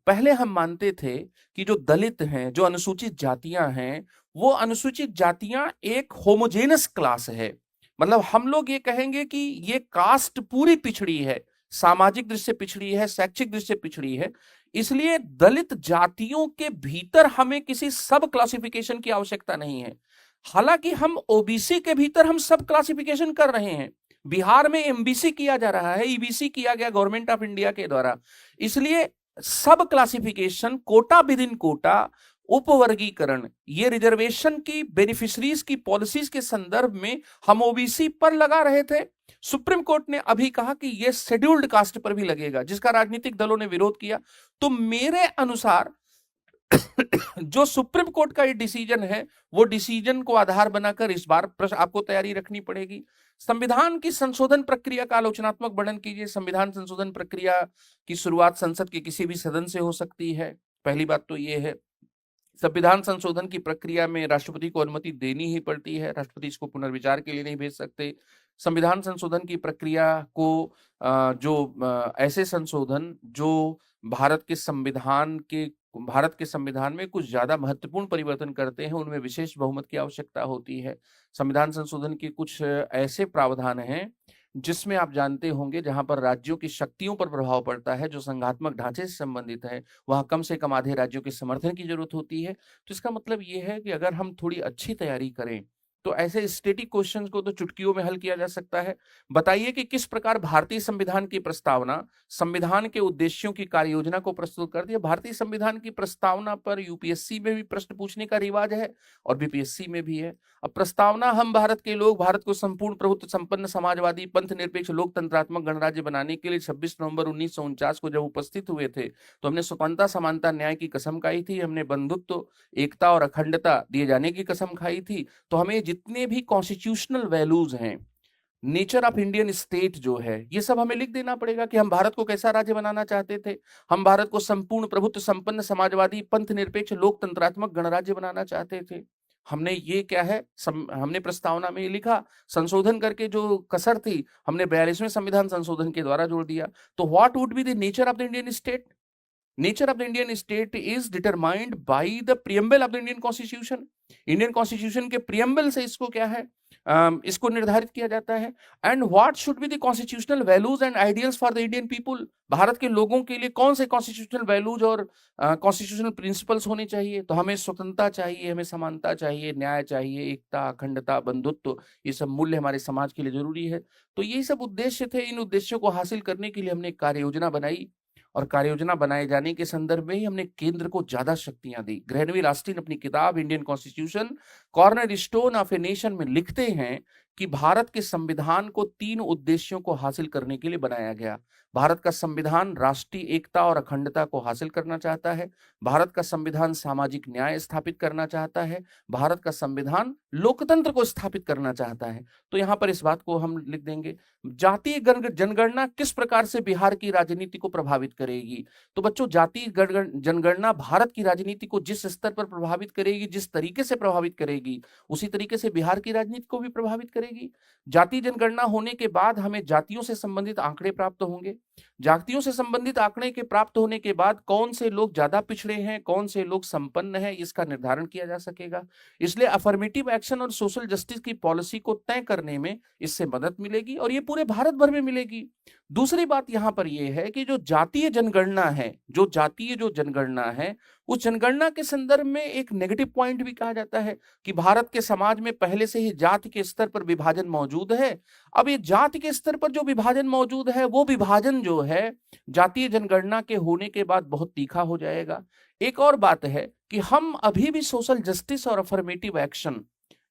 पहले हम मानते थे कि जो दलित हैं, जो अनुसूचित जातियां हैं, वो अनुसूचित जातियां एक होमोजेनस क्लास है। मतलब हम लोग ये कहेंगे कि ये कास्ट पूरी पिछड़ी है, सामाजिक दृष्टि से पिछड़ी है, शैक्षिक दृष्टि से पिछड़ी है। इसलिए दलित जातियों के भीतर हमें किसी सब क्लासिफिकेशन की आवश्यकता नहीं है। हालांकि हम ओबीसी के भीतर हम सब क्लासिफिकेशन कर रहे हैं। बिहार में एमबीसी किया जा रहा है, ईबीसी किया गया गवर्नमेंट ऑफ इंडिया के द्वारा। इसलिए सब classification, quota within quota, उपवर्गीकरण, ये रिजर्वेशन की बेनिफिशरीज की पॉलिसीज के संदर्भ में हम ओबीसी पर लगा रहे थे। सुप्रीम कोर्ट ने अभी कहा कि यह शेड्यूल्ड कास्ट पर भी लगेगा, जिसका राजनीतिक दलों ने विरोध किया। तो मेरे अनुसार जो सुप्रीम कोर्ट का ये डिसीजन है, वो डिसीजन को आधार बनाकर इस बार आपको तैयारी रखनी पड़ेगी। संविधान की संशोधन प्रक्रिया का आलोचनात्मक वर्णन कीजिए। संविधान संशोधन प्रक्रिया की शुरुआत संसद के किसी भी सदन से हो सकती है, पहली बात तो ये है। संविधान संशोधन की प्रक्रिया में राष्ट्रपति को अनुमति देनी ही पड़ती है, राष्ट्रपति इसको पुनर्विचार के लिए नहीं भेज सकते। संविधान संशोधन की प्रक्रिया को ऐसे संशोधन जो भारत के संविधान के भारत के संविधान में कुछ ज्यादा महत्वपूर्ण परिवर्तन करते हैं, उनमें विशेष बहुमत की आवश्यकता होती है। संविधान संशोधन के कुछ ऐसे प्रावधान हैं जिसमें आप जानते होंगे जहां पर राज्यों की शक्तियों पर प्रभाव पड़ता है, जो संघात्मक ढांचे से संबंधित है, वहां कम से कम आधे राज्यों के समर्थन की जरूरत होती है। तो इसका मतलब ये है कि अगर हम थोड़ी अच्छी तैयारी करें तो ऐसे स्टैटिक क्वेश्चंस को तो चुटकियों में हल किया जा सकता है। बताइए कि किस प्रकार भारतीय संविधान की प्रस्तावना संविधान के उद्देश्यों की कार्य योजना को प्रस्तुत करती है। भारतीय संविधान की प्रस्तावना पर यूपीएससी में भी प्रश्न पूछने का रिवाज है और बीपीएससी में भी है। अब प्रस्तावना, हम भारत के लोग भारत को संपूर्ण प्रभुत्व संपन्न समाजवादी पंथ निरपेक्ष लोकतंत्रात्मक गणराज्य बनाने के लिए 26 नवंबर 1949 को जब उपस्थित हुए थे तो हमने स्वतंत्रता, समानता, न्याय की कसम खाई थी, हमने बंधुत्व, एकता और अखंडता दिए जाने की कसम खाई थी। तो हमें जितने भी कॉन्स्टिट्यूशनल वैल्यूज हैं, नेचर ऑफ इंडियन स्टेट जो है, ये सब हमें लिख देना पड़ेगा कि हम भारत को कैसा राज्य बनाना चाहते थे। हम भारत को संपूर्ण प्रभुत्व संपन्न समाजवादी पंथ निरपेक्ष लोकतंत्रात्मक गणराज्य बनाना चाहते थे। हमने ये क्या है, हमने प्रस्तावना में ये लिखा, संशोधन करके जो कसर थी हमने 42वें संविधान संशोधन के द्वारा जोड़ दिया। तो what would be the nature of the Indian state? Nature of the Indian state is determined by the preamble of the Indian constitution. Indian constitution के प्रियम्बल से इसको क्या है, इसको निर्धारित किया जाता है। And what should be the constitutional values and ideals for the Indian people. Bharat के लोगों के लिए कौन से कॉन्स्टिट्यूशनल वैल्यूज और कॉन्स्टिट्यूशनल प्रिंसिपल्स होने चाहिए। तो हमें स्वतंत्रता चाहिए, हमें समानता चाहिए, न्याय चाहिए, एकता, अखंडता, बंधुत्व, ये सब मूल्य हमारे समाज के लिए जरूरी है। तो ये सब उद्देश्य थे। इन उद्देश्यों को हासिल करने के लिए हमने एक कार्य योजना बनाई और कार्य योजना बनाए जाने के संदर्भ में ही हमने केंद्र को ज्यादा शक्तियां दी। ग्रेनविल ऑस्टिन अपनी किताब Indian constitution corner stone of a nation में लिखते हैं कि भारत के संविधान को 3 उद्देश्यों को हासिल करने के लिए बनाया गया। भारत का संविधान राष्ट्रीय एकता और अखंडता को हासिल करना चाहता है, भारत का संविधान सामाजिक न्याय स्थापित करना चाहता है, भारत का संविधान लोकतंत्र को स्थापित करना चाहता है। तो यहां पर इस बात को हम लिख देंगे। जातीय जनगणना किस प्रकार से बिहार की राजनीति को प्रभावित करेगी। तो बच्चों, जातीय जनगणना भारत की राजनीति को जिस स्तर पर प्रभावित करेगी, जिस तरीके से प्रभावित करेगी, उसी तरीके से बिहार की राजनीति को भी प्रभावित करेगी। जातीय जनगणना होने के बाद हमें जातियों से संबंधित आंकड़े प्राप्त होंगे। जातियों से संबंधित आंकड़े के प्राप्त होने के बाद कौन से लोग ज्यादा पिछड़े हैं, कौन से लोग संपन्न हैं, इसका निर्धारण किया जा सकेगा। इसलिए अफर्मेटिव एक्शन और सोशल जस्टिस की पॉलिसी को तय करने में इससे मदद मिलेगी और ये पूरे भारत भर में मिलेगी। दूसरी बात यहां पर यह है कि जो जातीय जनगणना है, उस जनगणना के संदर्भ में एक नेगेटिव पॉइंट भी कहा जाता है कि भारत के समाज में पहले से ही जाति के स्तर पर विभाजन मौजूद है। अब ये जाति के स्तर पर जो विभाजन मौजूद है, वो विभाजन जो है जातीय जनगणना के होने के बाद बहुत तीखा हो जाएगा। एक और बात है कि हम अभी भी सोशल जस्टिस और अफर्मेटिव एक्शन,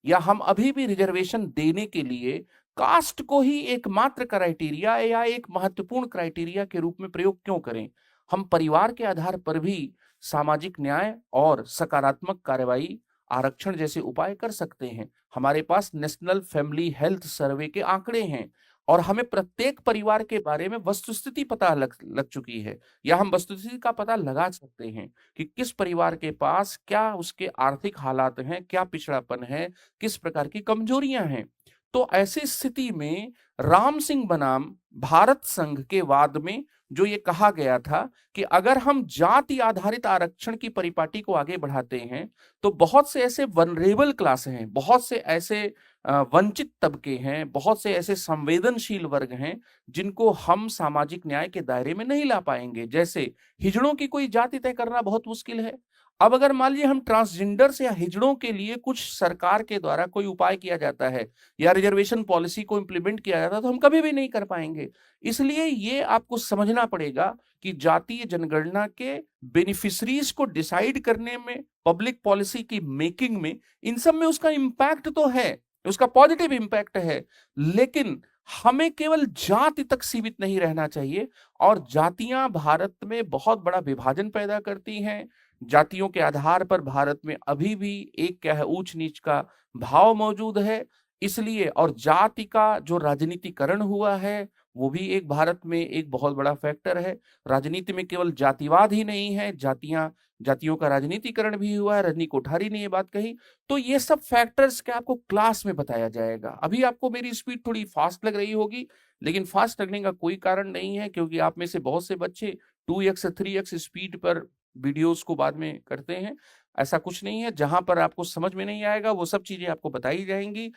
या हम अभी भी रिजर्वेशन देने के लिए कास्ट को ही एकमात्र क्राइटेरिया या एक महत्वपूर्ण क्राइटेरिया के रूप में प्रयोग क्यों करें। हम परिवार के आधार पर भी सामाजिक न्याय और सकारात्मक कार्रवाई, आरक्षण जैसे उपाय कर सकते हैं। हमारे पास नेशनल फैमिली हेल्थ सर्वे के आंकड़े हैं और हमें प्रत्येक परिवार के बारे में वस्तुस्थिति पता लग चुकी है, या हम वस्तुस्थिति का पता लगा सकते हैं कि किस परिवार के पास क्या उसके आर्थिक हालात हैं, क्या पिछड़ापन है, किस प्रकार की कमजोरियां हैं। तो ऐसी स्थिति में राम सिंह बनाम भारत संघ के वाद में जो ये कहा गया था कि अगर हम जाति आधारित आरक्षण की परिपाटी को आगे बढ़ाते हैं तो बहुत से ऐसे वनरेबल क्लास हैं, बहुत से ऐसे वंचित तबके हैं, बहुत से ऐसे संवेदनशील वर्ग हैं जिनको हम सामाजिक न्याय के दायरे में नहीं ला पाएंगे। जैसे हिजड़ों की कोई जाति तय करना बहुत मुश्किल है। अब अगर मान लीजिए हम ट्रांसजेंडर्स या हिजड़ों के लिए कुछ सरकार के द्वारा कोई उपाय किया जाता है या रिजर्वेशन पॉलिसी को इंप्लीमेंट किया जाता है तो हम कभी भी नहीं कर पाएंगे। इसलिए ये आपको समझना पड़ेगा कि जातीय जनगणना के बेनिफिशरीज को डिसाइड करने में, पब्लिक पॉलिसी की मेकिंग में, इन सब में उसका इंपैक्ट तो है, उसका पॉजिटिव इंपैक्ट है, लेकिन हमें केवल जाति तक सीमित नहीं रहना चाहिए। और जातियां भारत में बहुत बड़ा विभाजन पैदा करती हैं। जातियों के आधार पर भारत में अभी भी एक क्या है, ऊंच नीच का भाव मौजूद है। इसलिए और जाति का जो राजनीतिकरण हुआ है वो भी एक भारत में एक बहुत बड़ा फैक्टर है। राजनीति में केवल जातिवाद ही नहीं है, जातियों का राजनीतिकरण भी हुआ है। रजनी कोठारी ने ये बात कही। तो ये सब फैक्टर्स के आपको क्लास में बताया जाएगा। अभी आपको मेरी स्पीड थोड़ी फास्ट लग रही होगी, लेकिन फास्ट लगने का कोई कारण नहीं है, क्योंकि आप में से बहुत से बच्चे 2x 3x स्पीड पर वीडियोस को बाद में करते हैं। ऐसा कुछ नहीं है, जहां पर आपको समझ में नहीं आएगा वो सब चीजें आपको बताई जाएंगी।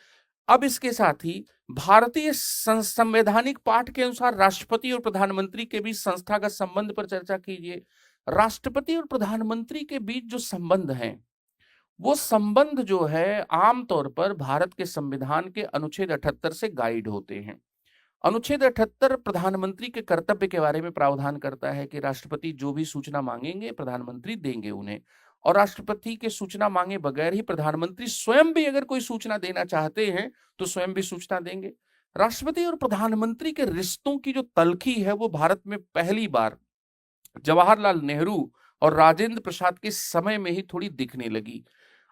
अब इसके साथ ही भारतीय संवैधानिक पाठ के अनुसार राष्ट्रपति और प्रधानमंत्री के बीच संस्थागत संबंध पर चर्चा कीजिए। राष्ट्रपति और प्रधानमंत्री के बीच जो संबंध हैं, वो संबंध जो है आमतौर पर भारत के संविधान के अनुच्छेद 78 से गाइड होते हैं। अनुच्छेद 78 प्रधानमंत्री के कर्तव्य के बारे में प्रावधान करता है कि राष्ट्रपति जो भी सूचना मांगेंगे प्रधानमंत्री देंगे उन्हें, और राष्ट्रपति के सूचना मांगे बगैर ही प्रधानमंत्री स्वयं भी अगर कोई सूचना देना चाहते हैं तो स्वयं भी सूचना देंगे। राष्ट्रपति और प्रधानमंत्री के रिश्तों की जो तलखी है वो भारत में पहली बार जवाहरलाल नेहरू और राजेंद्र प्रसाद के समय में ही थोड़ी दिखने लगी।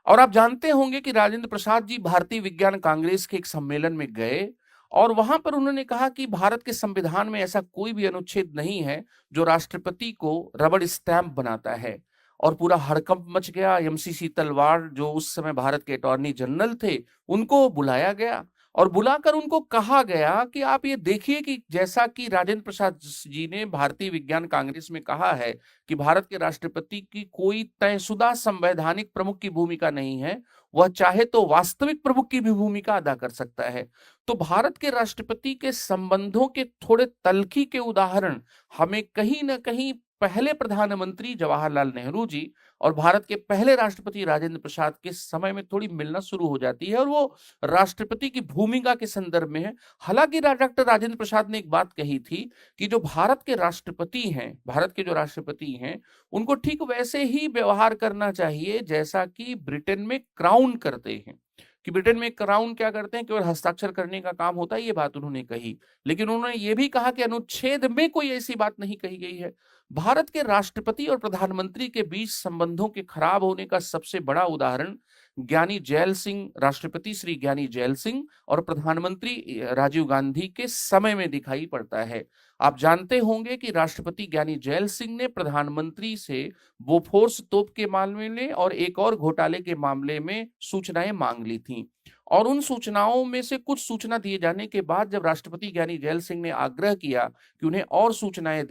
और आप जानते होंगे कि राजेंद्र प्रसाद जी भारतीय विज्ञान कांग्रेस के एक सम्मेलन में गए और वहां पर उन्होंने कहा कि भारत के संविधान में ऐसा कोई भी अनुच्छेद नहीं है जो राष्ट्रपति को रबड़ स्टैंप बनाता है। और पूरा हड़कंप मच गया। एमसीसी तलवार जो उस समय भारत के अटॉर्नी जनरल थे, उनको बुलाया गया और बुलाकर उनको कहा गया कि आप ये देखिए कि जैसा कि राजेंद्र प्रसाद जी ने भारतीय विज्ञान कांग्रेस में कहा है कि भारत के राष्ट्रपति की कोई तयशुदा संवैधानिक प्रमुख की भूमिका नहीं है, वह चाहे तो वास्तविक प्रमुख की भी भूमिका अदा कर सकता है। तो भारत के राष्ट्रपति के संबंधों के थोड़े तल्खी के उदाहरण हमें कहीं ना कहीं पहले प्रधानमंत्री जवाहरलाल नेहरू जी और भारत के पहले राष्ट्रपति राजेंद्र प्रसाद के समय में थोड़ी मिलना शुरू हो जाती है, और वो राष्ट्रपति की भूमिका के संदर्भ में है। हालांकि डॉक्टर राजेंद्र प्रसाद ने एक बात कही थी कि जो भारत के राष्ट्रपति हैं, भारत के जो राष्ट्रपति हैं, उनको ठीक वैसे ही व्यवहार करना चाहिए जैसा कि ब्रिटेन में क्राउन करते हैं। कि ब्रिटेन में क्राउन क्या करते हैं, केवल हस्ताक्षर करने का काम होता है, ये बात उन्होंने कही। लेकिन उन्होंने ये भी कहा कि अनुच्छेद में कोई ऐसी बात नहीं कही गई है। भारत के राष्ट्रपति और प्रधानमंत्री के बीच संबंधों के खराब होने का सबसे बड़ा उदाहरण ज्ञानी जैल सिंह, राष्ट्रपति श्री ज्ञानी जैल सिंह और प्रधानमंत्री राजीव गांधी के समय में दिखाई पड़ता है। आप जानते होंगे कि राष्ट्रपति ज्ञानी जैल सिंह ने प्रधानमंत्री से बोफोर्स तोप के मामले में और एक और घोटाले के मामले में सूचनाएं मांग ली थी। और उन सूचनाओं में से कुछ सूचना दिए जाने के बाद जब राष्ट्रपति ज्ञानी जैल सिंह ने आग्रह किया कि उन्हें और सूचनाएं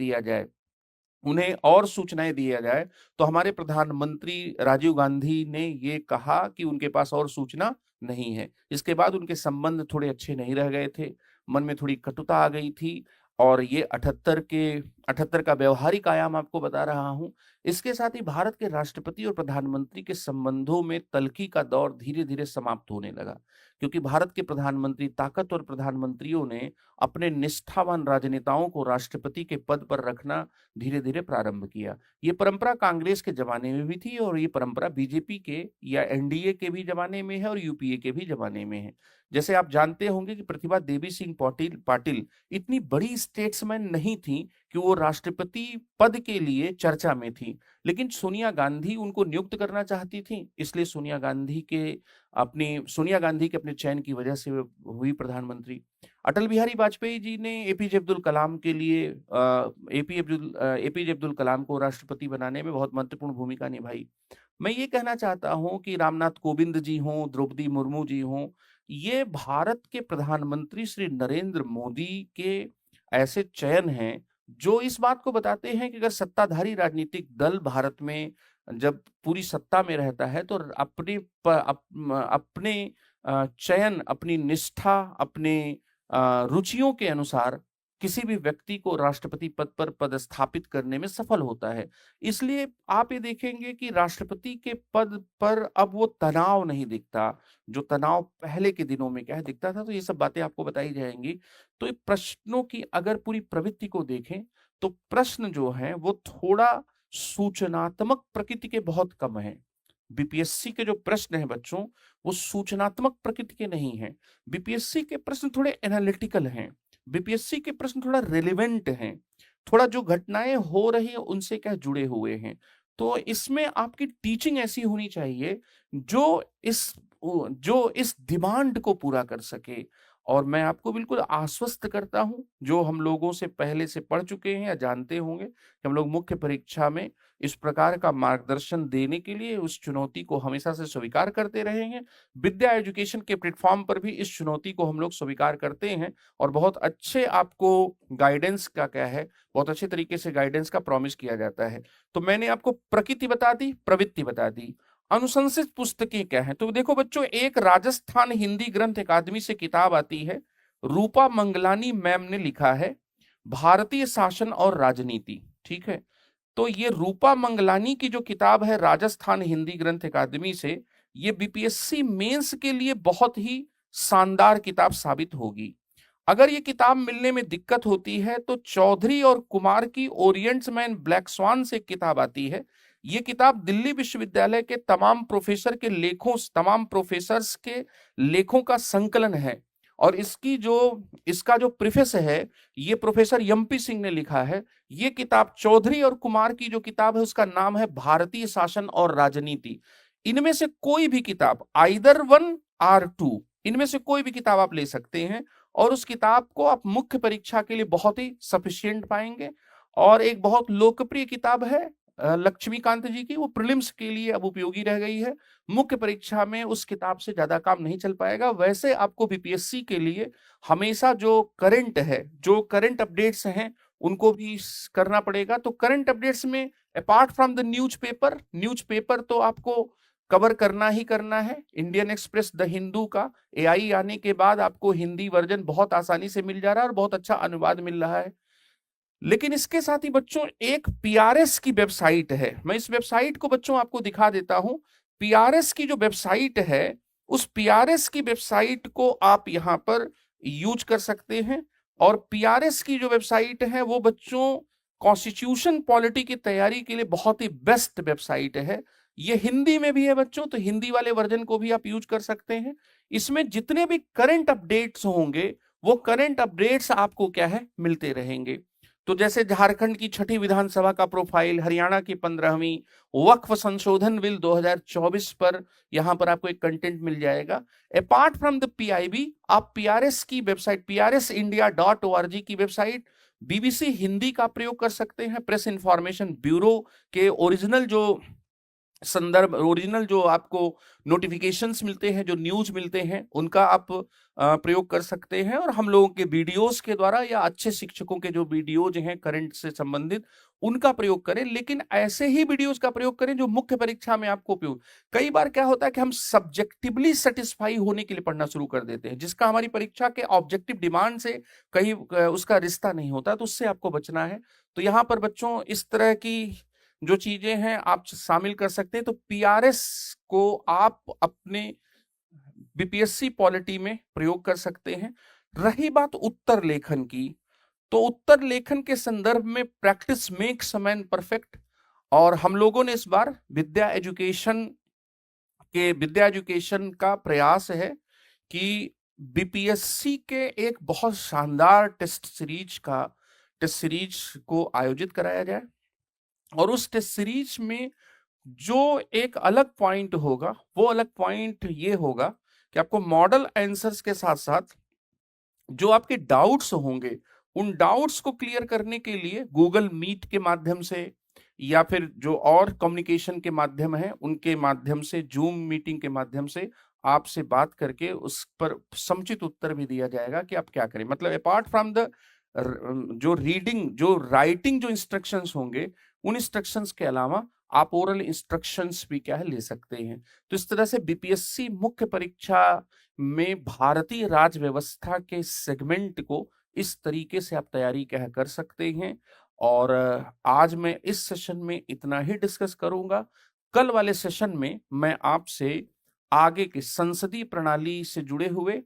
दिया जाए, तो हमारे प्रधानमंत्री राजीव गांधी ने ये कहा कि उनके पास और सूचना नहीं है। इसके बाद उनके संबंध थोड़े अच्छे नहीं रह गए थे, मन में थोड़ी कटुता आ गई थी। और ये 78 का व्यवहारिक आयाम आपको बता रहा हूं। इसके साथ ही भारत के राष्ट्रपति और प्रधानमंत्री के संबंधों में तल्खी का दौर धीरे धीरे समाप्त होने लगा, क्योंकि भारत के प्रधानमंत्री ताकतवर प्रधानमंत्रियों ने अपने निष्ठावान राजनेताओं को राष्ट्रपति के पद पर रखना धीरे धीरे प्रारंभ किया। ये परंपरा कांग्रेस के जमाने में भी थी और ये परंपरा बीजेपी के या एनडीए के भी जमाने में है और यूपीए के भी जमाने में है। जैसे आप जानते होंगे कि प्रतिभा देवी सिंह पाटिल इतनी बड़ी स्टेट्समैन नहीं थी कि वो राष्ट्रपति पद के लिए चर्चा में थी, लेकिन सोनिया गांधी उनको नियुक्त करना चाहती थी, इसलिए सोनिया गांधी के अपने चयन की वजह से हुई प्रधानमंत्री। अटल बिहारी वाजपेयी जी ने एपीजे अब्दुल कलाम के लिए एपीजे अब्दुल कलाम को राष्ट्रपति बनाने में बहुत महत्वपूर्ण भूमिका निभाई। मैं ये कहना चाहता हूं कि रामनाथ कोविंद जी हों, द्रौपदी मुर्मू जी हों, ये भारत के प्रधानमंत्री श्री नरेंद्र मोदी के ऐसे चयन हैं जो इस बात को बताते हैं कि अगर सत्ताधारी राजनीतिक दल भारत में जब पूरी सत्ता में रहता है तो अपने चयन, अपनी निष्ठा, अपने रुचियों के अनुसार किसी भी व्यक्ति को राष्ट्रपति पद पर पदस्थापित करने में सफल होता है। इसलिए आप ये देखेंगे कि राष्ट्रपति के पद पर अब वो तनाव नहीं दिखता, जो तनाव पहले के दिनों में क्या है दिखता था। तो ये सब बातें आपको बताई जाएंगी। तो ये प्रश्नों की अगर पूरी प्रवृत्ति को देखें तो प्रश्न जो है वो थोड़ा सूचनात्मक प्रकृति के बहुत कम है। बीपीएससी के जो प्रश्न हैं बच्चों, वो सूचनात्मक प्रकृति के नहीं हैं। बीपीएससी के प्रश्न थोड़े एनालिटिकल हैं, बीपीएससी के प्रश्न थोड़ा रेलेवेंट हैं, थोड़ा जो घटनाएं हो रही हैं उनसे क्या जुड़े हुए हैं। तो इसमें आपकी टीचिंग ऐसी होनी चाहिए जो इस डिमांड को पूरा कर सके। और मैं आपको बिल्कुल आश्वस्त करता हूं, जो हम लोगों से पहले से पढ़ चुके हैं या जानते होंगे कि हम लोग मुख्य परीक्षा में इस प्रकार का मार्गदर्शन देने के लिए उस चुनौती को हमेशा से स्वीकार करते रहे हैं। विद्या एजुकेशन के प्लेटफॉर्म पर भी इस चुनौती को हम लोग स्वीकार करते हैं और बहुत अच्छे आपको गाइडेंस का क्या है, बहुत अच्छे तरीके से गाइडेंस का प्रॉमिस किया जाता है। तो मैंने आपको प्रकृति बता दी, प्रवृत्ति बता दी, अनुशंसित पुस्तकें क्या है। तो देखो बच्चों, एक राजस्थान हिंदी ग्रंथ अकादमी से किताब आती है, रूपा मंगलानी मैम ने लिखा है, भारतीय शासन और राजनीति। ठीक है, तो ये रूपा मंगलानी की जो किताब है राजस्थान हिंदी ग्रंथ अकादमी से, ये बीपीएससी मेंस के लिए बहुत ही शानदार किताब साबित होगी। अगर ये किताब मिलने में दिक्कत होती है तो चौधरी और कुमार की ओरिएंट्स मैन ब्लैक स्वान से एक किताब आती है। ये किताब दिल्ली विश्वविद्यालय के तमाम प्रोफेसर के लेखों, तमाम प्रोफेसर्स के लेखों का संकलन है और इसका जो प्रीफेस है, ये प्रोफेसर एमपी सिंह ने लिखा है। ये किताब चौधरी और कुमार की जो किताब है उसका नाम है भारतीय शासन और राजनीति। इनमें से कोई भी किताब, आइदर वन आर टू, इनमें से कोई भी किताब आप ले सकते हैं और उस किताब को आप मुख्य परीक्षा के लिए बहुत ही सफिशिएंट पाएंगे। और एक बहुत लोकप्रिय किताब है लक्ष्मीकांत जी की, वो प्रीलिम्स के लिए अब उपयोगी रह गई है, मुख्य परीक्षा में उस किताब से ज्यादा काम नहीं चल पाएगा। वैसे आपको बीपीएससी के लिए हमेशा जो करंट है, जो करंट अपडेट्स हैं, उनको भी करना पड़ेगा। तो करंट अपडेट्स में अपार्ट फ्रॉम द न्यूज़पेपर तो आपको कवर करना ही करना है। इंडियन एक्सप्रेस, द हिंदू का एआई आने के बाद आपको हिंदी वर्जन बहुत आसानी से मिल जा रहा है और बहुत अच्छा अनुवाद मिल रहा है। लेकिन इसके साथ ही बच्चों एक पीआरएस की वेबसाइट है, मैं इस वेबसाइट को बच्चों आपको दिखा देता हूं। पीआरएस की जो वेबसाइट है, उस पीआरएस की वेबसाइट को आप यहां पर यूज कर सकते हैं। और पीआरएस की जो वेबसाइट है वो बच्चों कॉन्स्टिट्यूशन पॉलिटी की तैयारी के लिए बहुत ही बेस्ट वेबसाइट है। ये हिंदी में भी है बच्चों, तो हिंदी वाले वर्जन को भी आप यूज कर सकते हैं। इसमें जितने भी करंट अपडेट्स होंगे वो करंट अपडेट्स आपको क्या है, मिलते रहेंगे। तो जैसे झारखंड की छठी विधानसभा का प्रोफाइल, हरियाणा की 15वीं वक्फ संशोधन बिल 2024 पर यहां पर आपको एक कंटेंट मिल जाएगा। अपार्ट फ्रॉम द पीआईबी, आप पीआरएस की वेबसाइट prindia.org की वेबसाइट, बीबीसी हिंदी का प्रयोग कर सकते हैं। प्रेस इंफॉर्मेशन ब्यूरो के ओरिजिनल जो संदर्भ, ओरिजिनल जो आपको नोटिफिकेशंस मिलते हैं, जो न्यूज मिलते हैं, उनका आप प्रयोग कर सकते हैं। और हम लोगों के वीडियोस के द्वारा या अच्छे शिक्षकों के जो वीडियोज हैं करंट से संबंधित, उनका प्रयोग करें। लेकिन ऐसे ही वीडियोस का प्रयोग करें जो मुख्य परीक्षा में आपको उपयोग। कई बार क्या होता है कि हम सब्जेक्टिवली सेटिस्फाई होने के लिए पढ़ना शुरू कर देते हैं, जिसका हमारी परीक्षा के ऑब्जेक्टिव डिमांड से कहीं उसका रिश्ता नहीं होता, तो उससे आपको बचना है। तो यहाँ पर बच्चों इस तरह की जो चीजें हैं आप शामिल कर सकते हैं। तो पीआरएस को आप अपने बीपीएससी पॉलिटी में प्रयोग कर सकते हैं। रही बात उत्तर लेखन की, तो उत्तर लेखन के संदर्भ में practice makes a man perfect. और हम लोगों ने इस बार विद्या एजुकेशन का प्रयास है कि बीपीएससी के एक बहुत शानदार टेस्ट सीरीज को आयोजित कराया जाए। और उस टेस्ट सीरीज में जो एक अलग पॉइंट होगा, वो अलग पॉइंट ये होगा कि आपको मॉडल आंसर्स के साथ साथ जो आपके डाउट्स होंगे, उन डाउट्स को क्लियर करने के लिए गूगल मीट के माध्यम से या फिर जो और कम्युनिकेशन के माध्यम है उनके माध्यम से, जूम मीटिंग के माध्यम से आपसे बात करके उस पर समुचित उत्तर भी दिया जाएगा कि आप क्या करें। मतलब अपार्ट फ्रॉम द जो रीडिंग, जो राइटिंग, जो इंस्ट्रक्शंस होंगे, उन इंस्ट्रक्शंस के अलावा आप ओरल इंस्ट्रक्शंस भी क्या है ले सकते हैं। तो इस तरह से बीपीएससी मुख्य परीक्षा में भारतीय राज्य व्यवस्था के सेगमेंट को इस तरीके से आप तैयारी क्या कर सकते हैं। और आज मैं इस सेशन में इतना ही डिस्कस करूंगा। कल वाले सेशन में मैं आपसे आगे के संसदीय प्रणाली से जुड़े हुए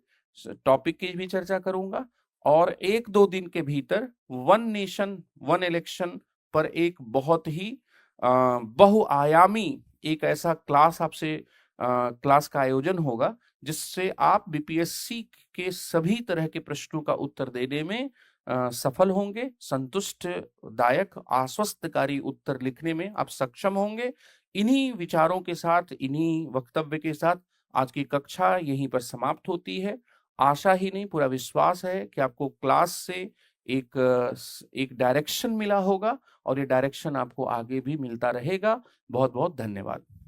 टॉपिक की भी चर्चा करूंगा और 1-2 दिन के भीतर वन नेशन वन इलेक्शन पर एक बहुत ही बहुआयामी एक ऐसा क्लास का आयोजन होगा जिससे आप बीपीएससी के सभी तरह के प्रश्नों का उत्तर देने में सफल होंगे, संतुष्टदायक आश्वस्तकारी उत्तर लिखने में आप सक्षम होंगे। इन्हीं विचारों के साथ, इन्हीं वक्तव्य के साथ आज की कक्षा यहीं पर समाप्त होती है। आशा ही नहीं, पूरा विश्वास है कि आपको क्लास से एक डायरेक्शन मिला होगा और ये डायरेक्शन आपको आगे भी मिलता रहेगा। बहुत बहुत धन्यवाद।